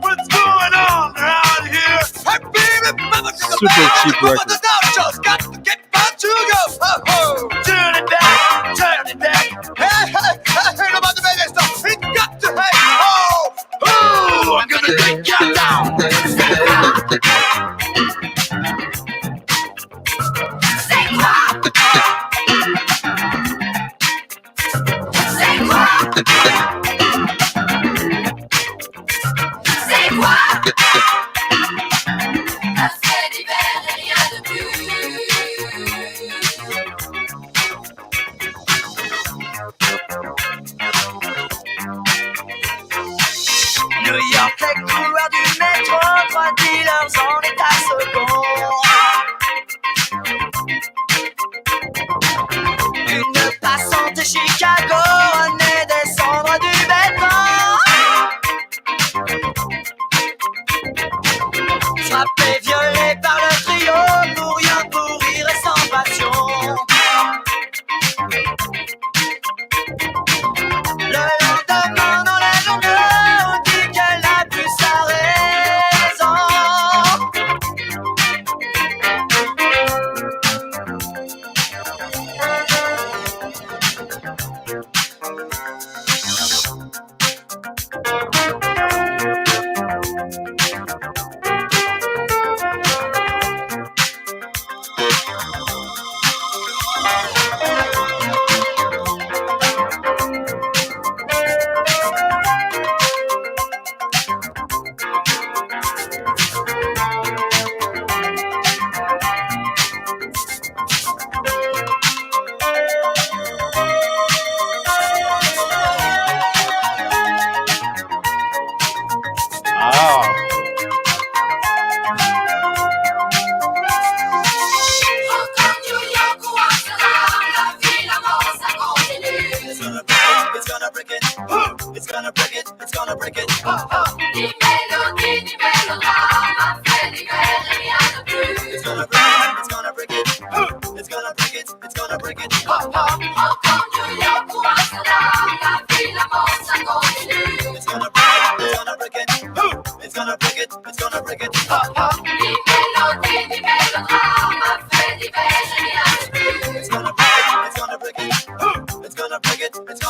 A: What's going on around here? Hey baby, mama,
B: super cheap record.
A: just got to get back to go. Oh, oh. Turn it back, turn it back. Hey, hey, hey, ain't about the baby stuff. It got to hey, oh, oh, I'm gonna take you down. C'est quoi? C'est quoi? C'est quoi? Un fait divers et rien de plus. New York, les couloirs du métro, 3 dealers en état second. Une passante Chicago, un nez descendre du béton. Frappé, violé par le trio, pour rien, pour rire et sans passion. Le lendemain dans les journaux, on dit qu'elle n'a plus sa raison.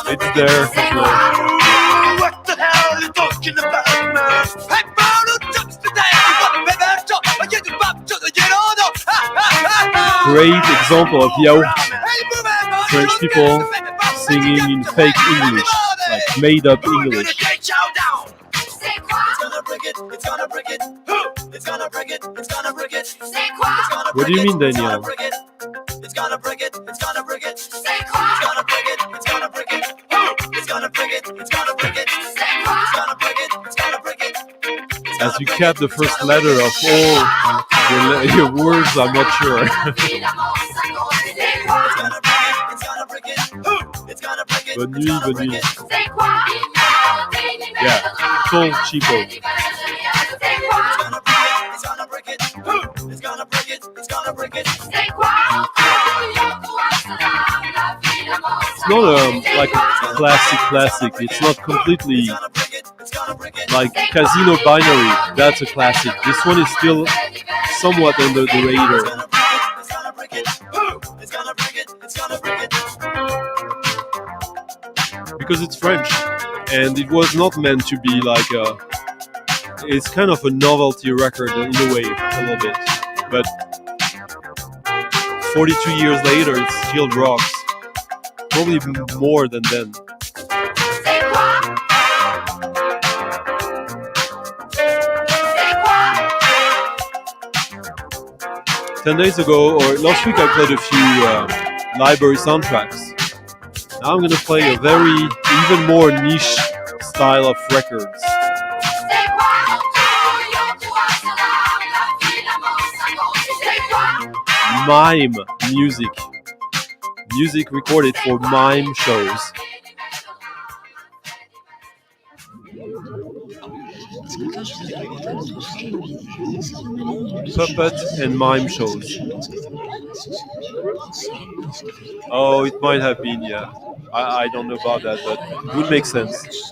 B: It's there.
A: What the hell you talking about, man? Hey,
B: Great example of Yao. French people singing in fake English, like made up English. What do you mean, Daniel? As you cap the first letter of all your words, I'm not sure. Bonne nuit, bonne nuit. Yeah, full cheapo. It's not like a classic. It's not completely like Casino Binary. That's a classic. This one is still somewhat under the radar. Because it's French, and it was not meant to be like a. It's kind of a novelty record in a way, a little bit, but 42 years later, it still rocks. Probably more than then. Ten days ago, or last week, I played a few library soundtracks. Now I'm gonna play a very, even more niche style of records. Mime music. Music recorded for mime shows. Puppet and mime shows. Oh, it might have been, yeah. I don't know about that, but it would make sense.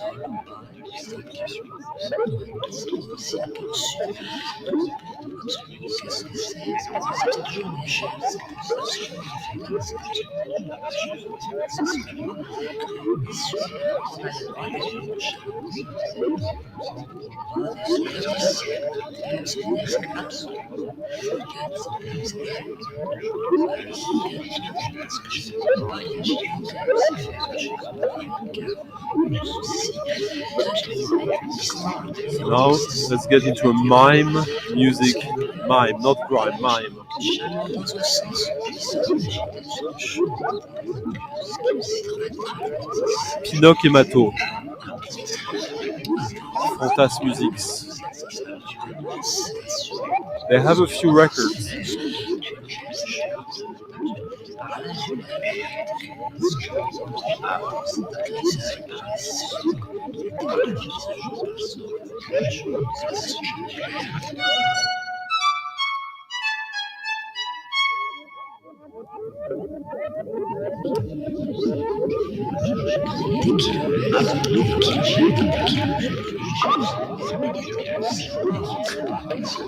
B: Now let's get into a mime music. Mime, not grime, mime. Pinocchio et Mato. Fantas Musics. They have a few records.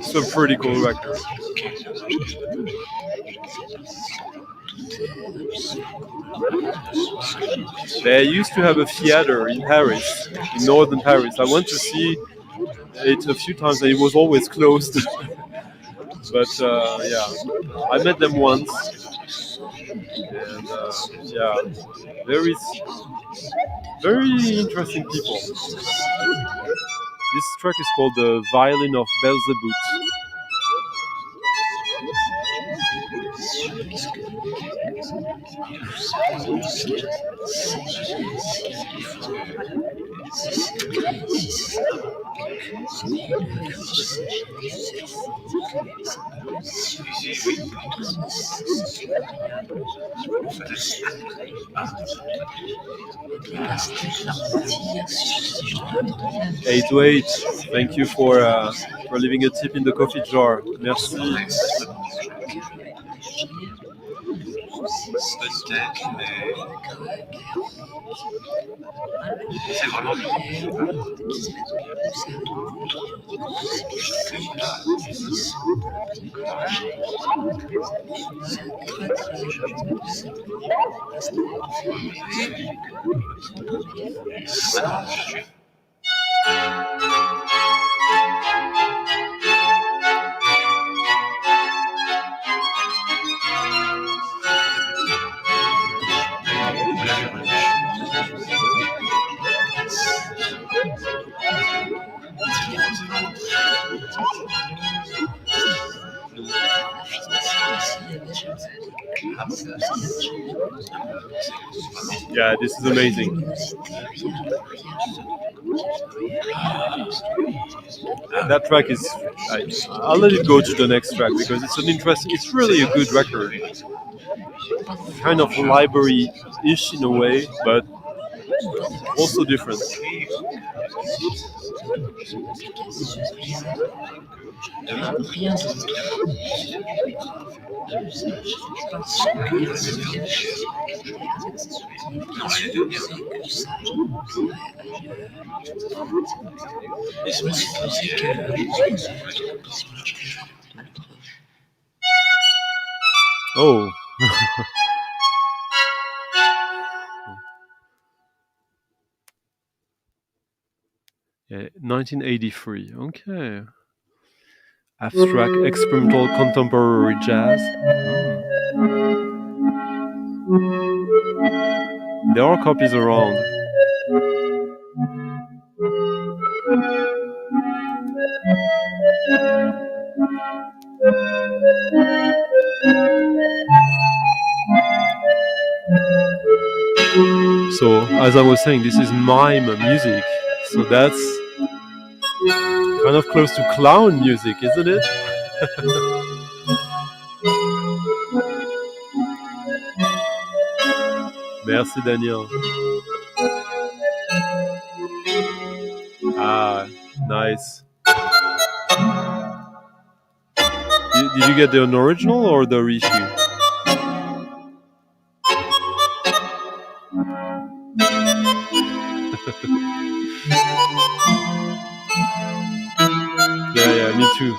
B: Some pretty cool records. They used to have a theater in Paris, in northern Paris. I went to see it a few times and it was always closed. But yeah, I met them once. And yeah, very interesting people. This track is called The Violin of Beelzebub. 8 thank you for leaving a tip in the coffee jar. Merci.
I: Peut-être, mais c'est vraiment
B: Yeah, this is amazing. That track is. I'll let it go to the next track because it's an interesting. It's really a good record. Kind of library-ish in a way, but also different. Oh. Yeah, 1983. Okay. Abstract experimental contemporary jazz. There are copies around. So, as I was saying, this is mime music. So that's kind of close to clown music, isn't it? Merci, Daniel. Ah, nice. Did you get the original or the reissue? Yeah, me too.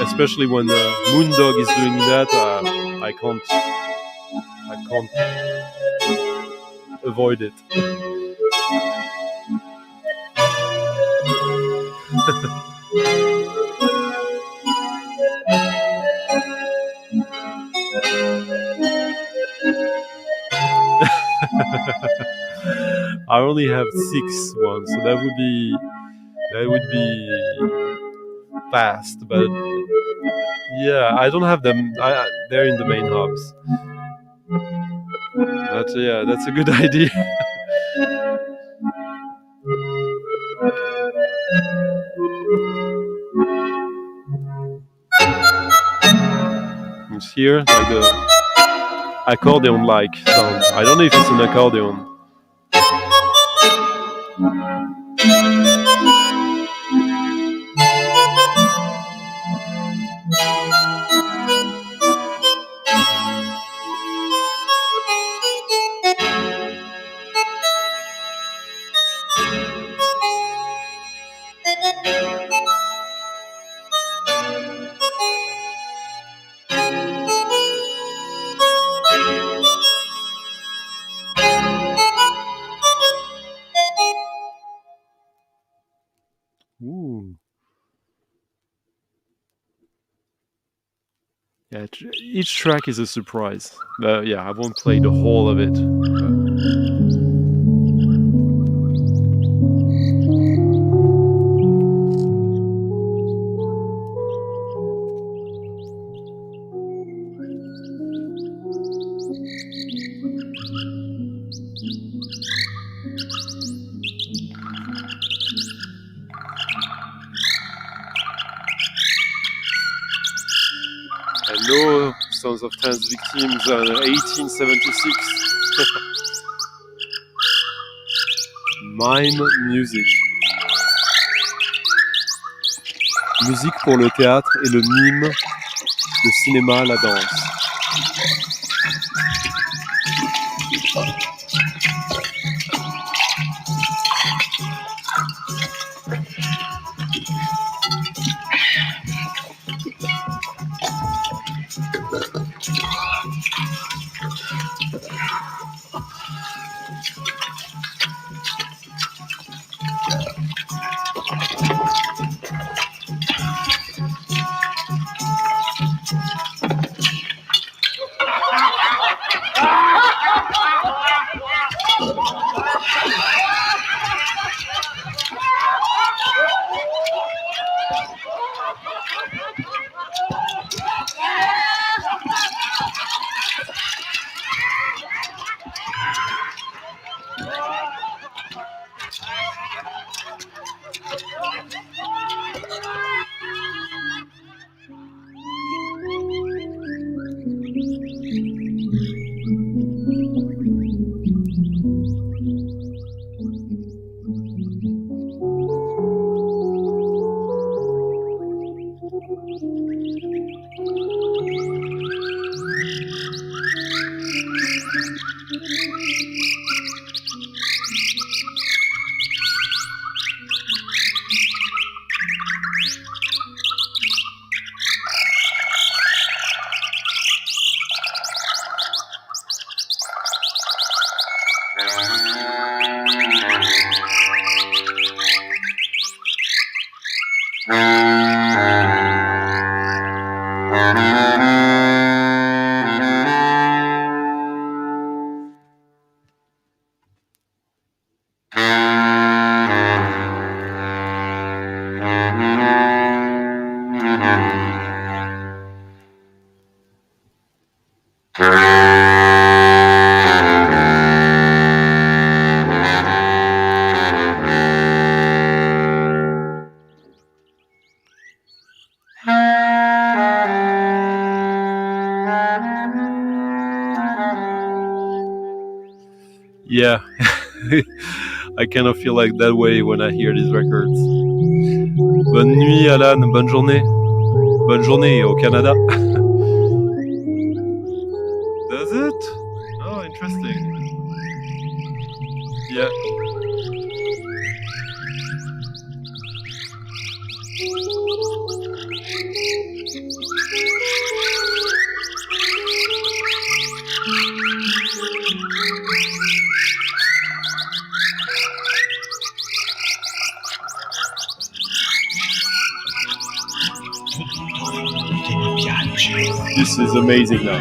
B: Especially when Moondog is doing that, I can't avoid it. I only have 6 ones, so that would be fast. But yeah, I don't have them. They're in the main hubs. But yeah, that's a good idea. It's here, like the accordion-like sound. I don't know if it's an accordion. Ooh. Yeah, each track is a surprise. Yeah, I won't play the whole of it. Hello, Sons of Trans Victims, 1876. Mime music. Musique pour le théâtre et le mime, le cinéma, la danse. Yeah, I kind of feel like that way when I hear these records. Bonne nuit Alan, bonne journée. Bonne journée au Canada. Does it? Oh, interesting. Yeah. This is amazing now.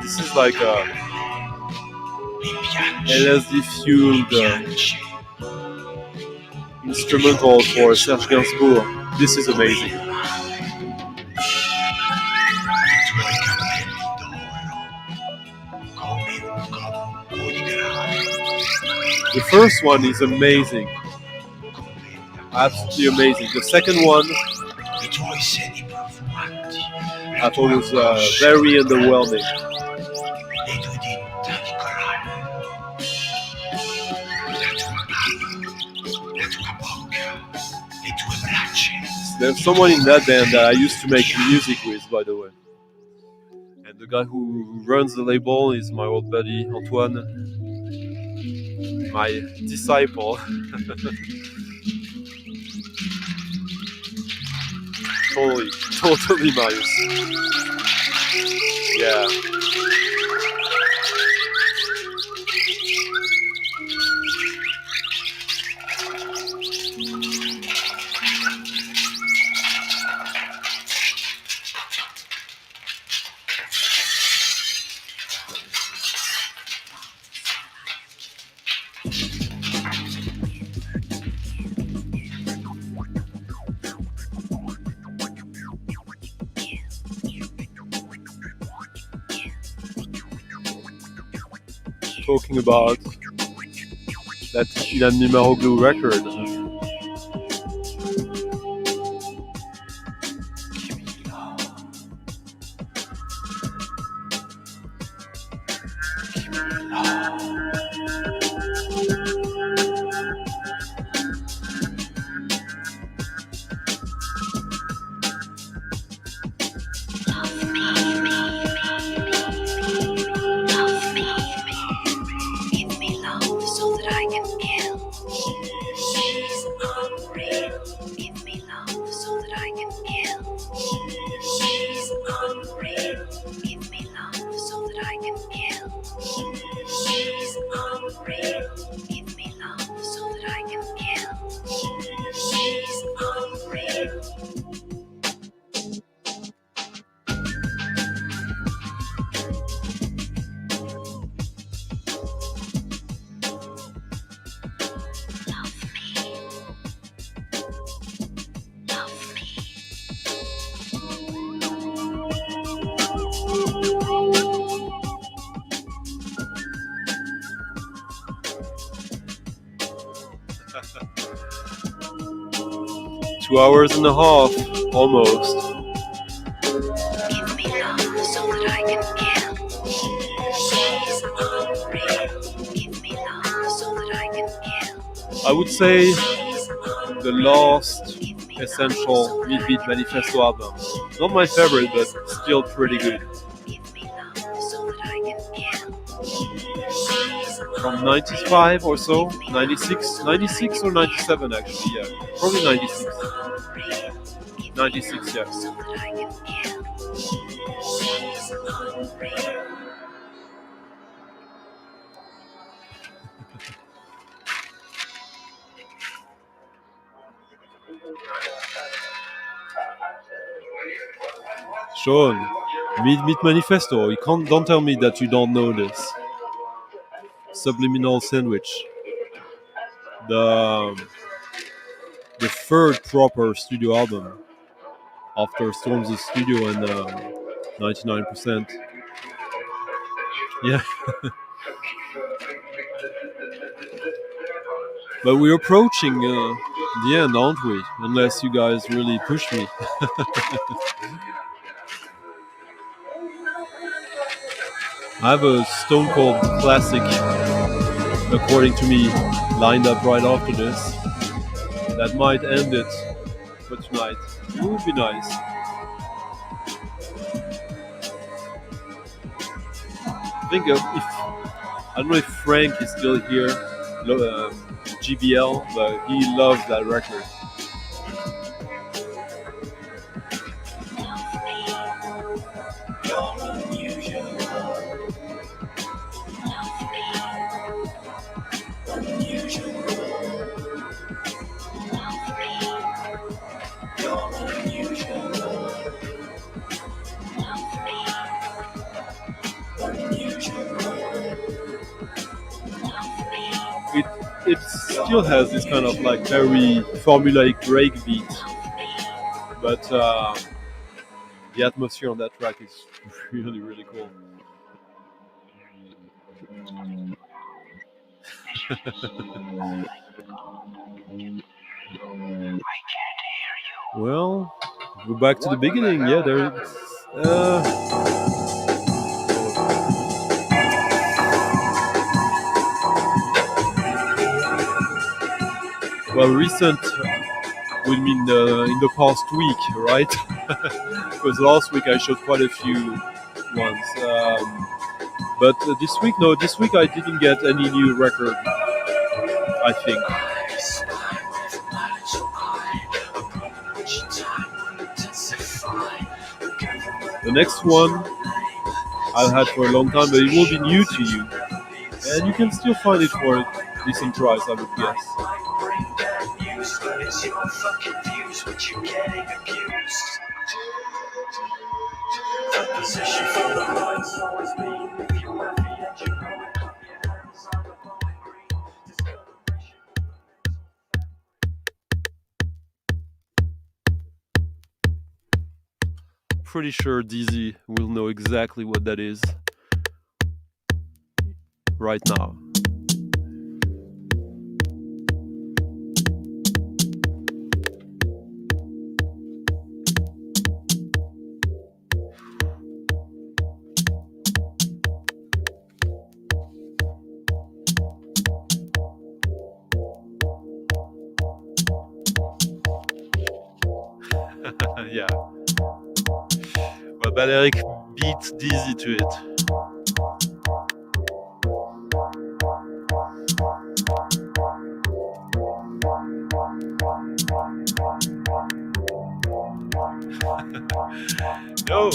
B: This is like a LSD fueled instrumental for Serge Gainsbourg. This is amazing. The first one is amazing. Absolutely amazing. The second one I thought was very underwhelming. There's someone in that band that I used to make music with, by the way. And the guy who runs the label is my old buddy Antoine, my disciple. Totally Marius. Yeah. Talking about that Ilan Mimaroglu record. 2 hours and a half, almost.
H: Give me love so that I can give. She's unreal. Give me love so that I can give.
B: I would say the last essential Midbeat Manifesto album. Not my favorite, but still pretty good.
H: Give me love so that I can give.
B: From 95 or so, 96 or 97 actually, yeah. Probably 96. 96, yeah.
H: So that I can give. She's unreal.
B: Sean, Midbeat Manifesto, don't tell me that you don't know this. Subliminal Sandwich. The third proper studio album after Storms' Studio and 99%. Yeah. But we're approaching the end, aren't we? Unless you guys really push me. I have a Stone Cold classic, according to me, lined up right after this. That might end it for tonight. It would be nice. I think I don't know if Frank is still here, GBL, but he loves that record. It still has this kind of like very formulaic break beat, but the atmosphere on that track is really, really cool. Well, go back to the beginning. Yeah, there. Well, recent would mean in the past week, right? Because last week I showed quite a few ones. But this week I didn't get any new record, I think. The next one I've had for a long time, but it will be new to you. And you can still find it for a decent price, I would guess.
J: It's your fucking views, but you're getting abused. The position for the lines always been if you're happy and you know it, clap your hands on the bowling green.
B: Pretty sure DZ will know exactly what that is right now. Yeah. But Eric beats DZ to it. No.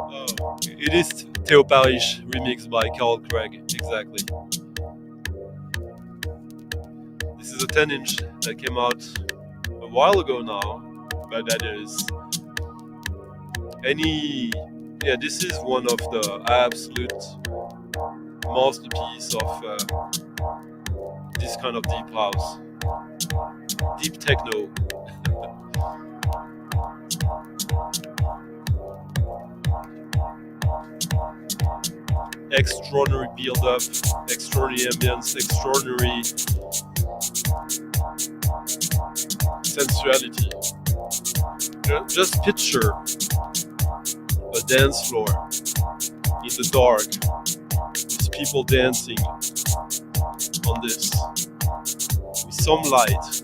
B: Oh, it is Theo Parrish remixed by Carl Craig, exactly. This is a 10-inch that came out a while ago now, but that is this is one of the absolute masterpiece of this kind of deep house, deep techno. extraordinary build-up, extraordinary ambience, extraordinary sensuality. Just picture a dance floor in the dark with people dancing on this with some light.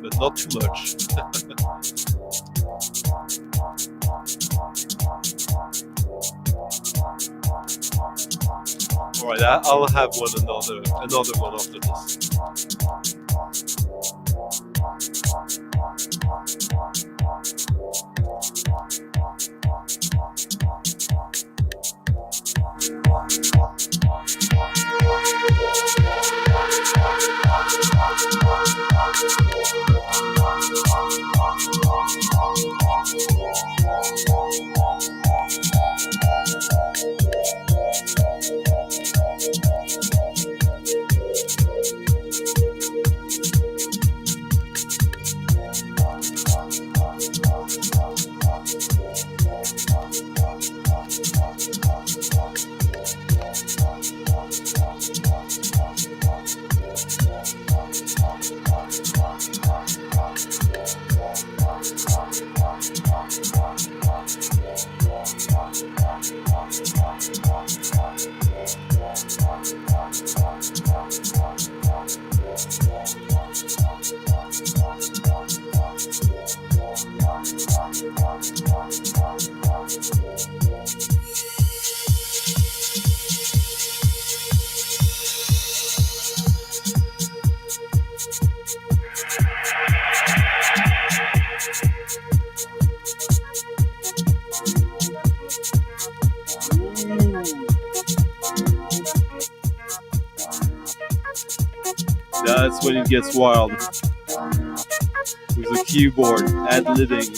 B: But not too much. Alright, I'll have another one after this. That's when it gets wild. With the keyboard ad-libbing.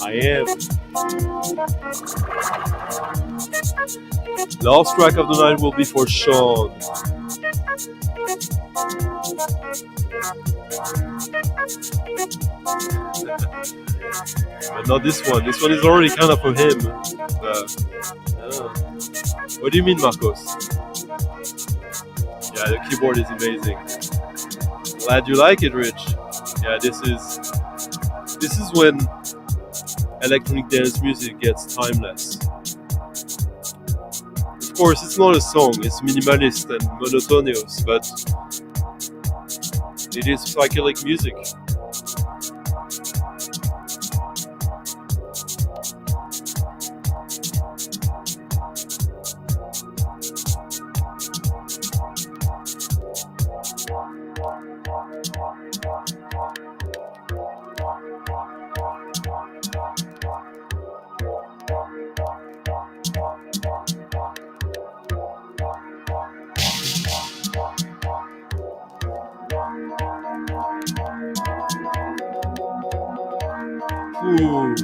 B: I am. Last track of the night will be for Shan. But not this one. This one is already kind of for him. What do you mean, Marcos? Yeah, the keyboard is amazing. Glad you like it, Rich. Yeah, this is when electronic dance music gets timeless. Of course, it's not a song. It's minimalist and monotonous, but it is psychedelic music. Ooh.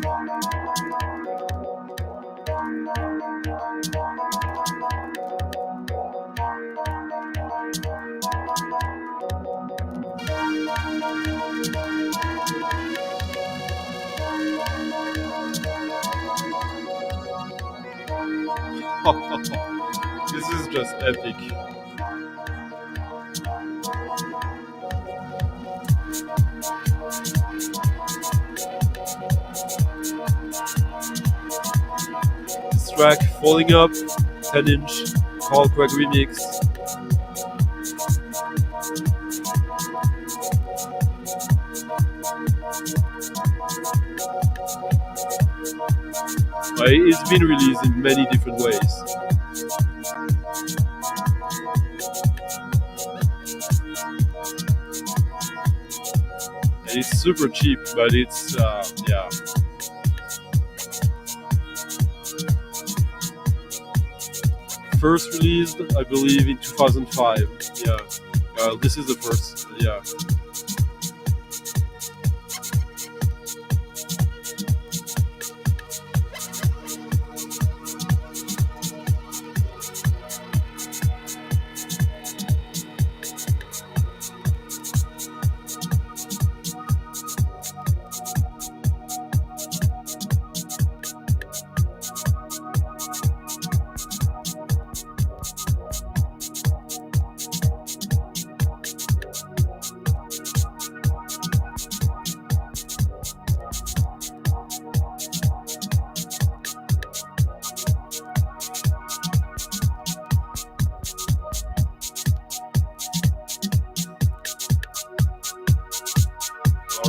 B: This is just epic. This track, Falling Up, 10-inch, Carl Craig remix. It's been released in many different ways. And it's super cheap, but it's, yeah. First released, I believe, in 2005. Yeah. This is the first, yeah.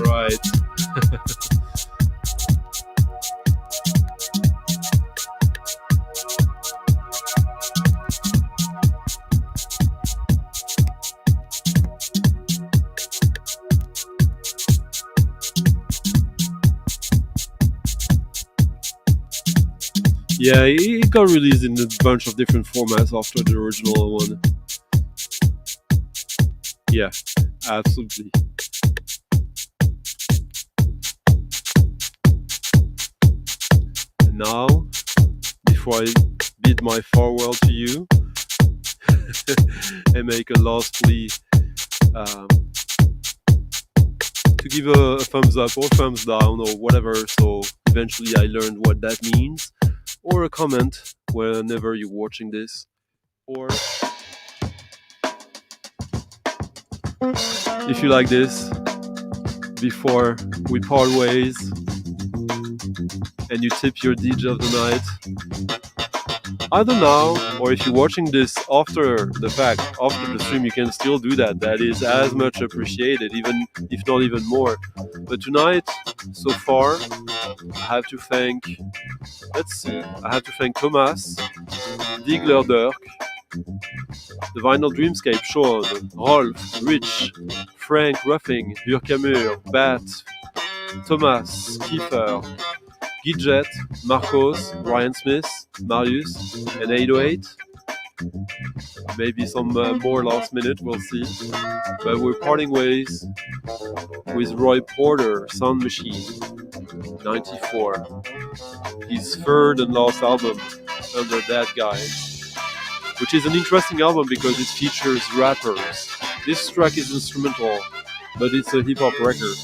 B: Right. Yeah, it got released in a bunch of different formats after the original one. Yeah, absolutely. And now, before I bid my farewell to you and make a last plea to give a thumbs up or thumbs down or whatever, so eventually I learned what that means, or a comment whenever you're watching this, or if you like this, before we part ways and you tip your DJ of the night, either now or if you're watching this after the fact, after the stream, you can still do that. That is as much appreciated, even if not even more. But tonight, so far, I have to thank, Thomas, Digler Dirk, The Vinyl Dreamscape, Sean, Rolf, Rich, Frank Ruffing, Hurkamur, Bat, Thomas, Kiefer, Gidget, Marcos, Ryan Smith, Marius, and 808. Maybe some more last minute, we'll see. But we're parting ways with Roy Porter, Sound Machine, 94. His third and last album under that guy, which is an interesting album because it features rappers. This track is instrumental, but it's a hip-hop record.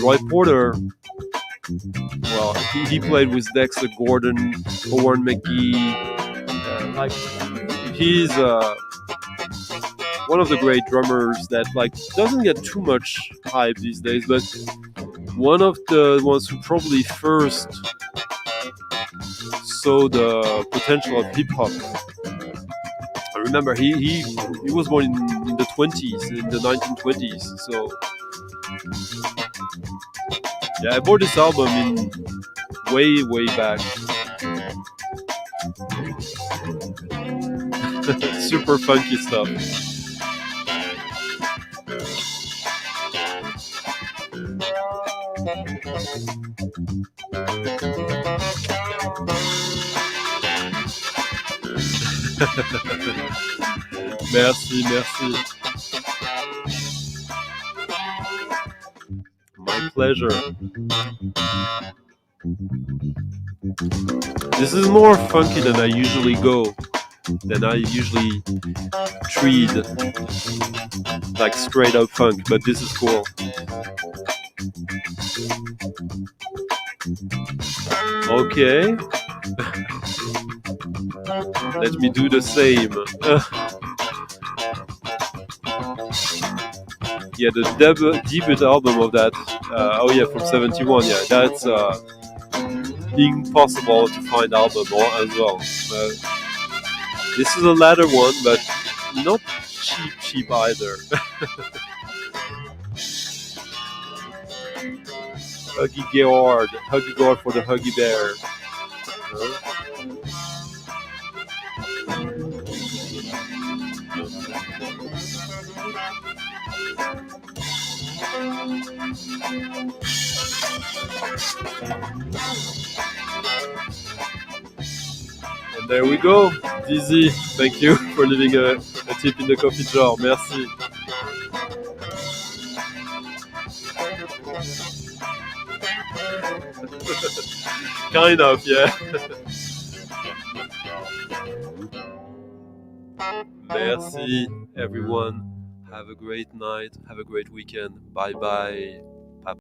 B: Roy Porter, well, he played with Dexter Gordon, Owen McGee. He's one of the great drummers that doesn't get too much hype these days, but one of the ones who probably first saw the potential of hip hop. I remember he was born in the 20s, in the 1920s, so yeah, I bought this album in way back. Super funky stuff. Merci. My pleasure. This is more funky than I usually treat like straight up funk, but this is cool. Okay. Let me do the same. Yeah, the debut album of that. From 71. Yeah, that's impossible to find album as well. This is a latter one, but not cheap either. Huggy Gord for the Huggy Bear. And there we go, Dizzy. Thank you for leaving a tip in the coffee jar. Merci. Kind of, yeah. Merci, everyone. Have a great night. Have a great weekend. Bye bye.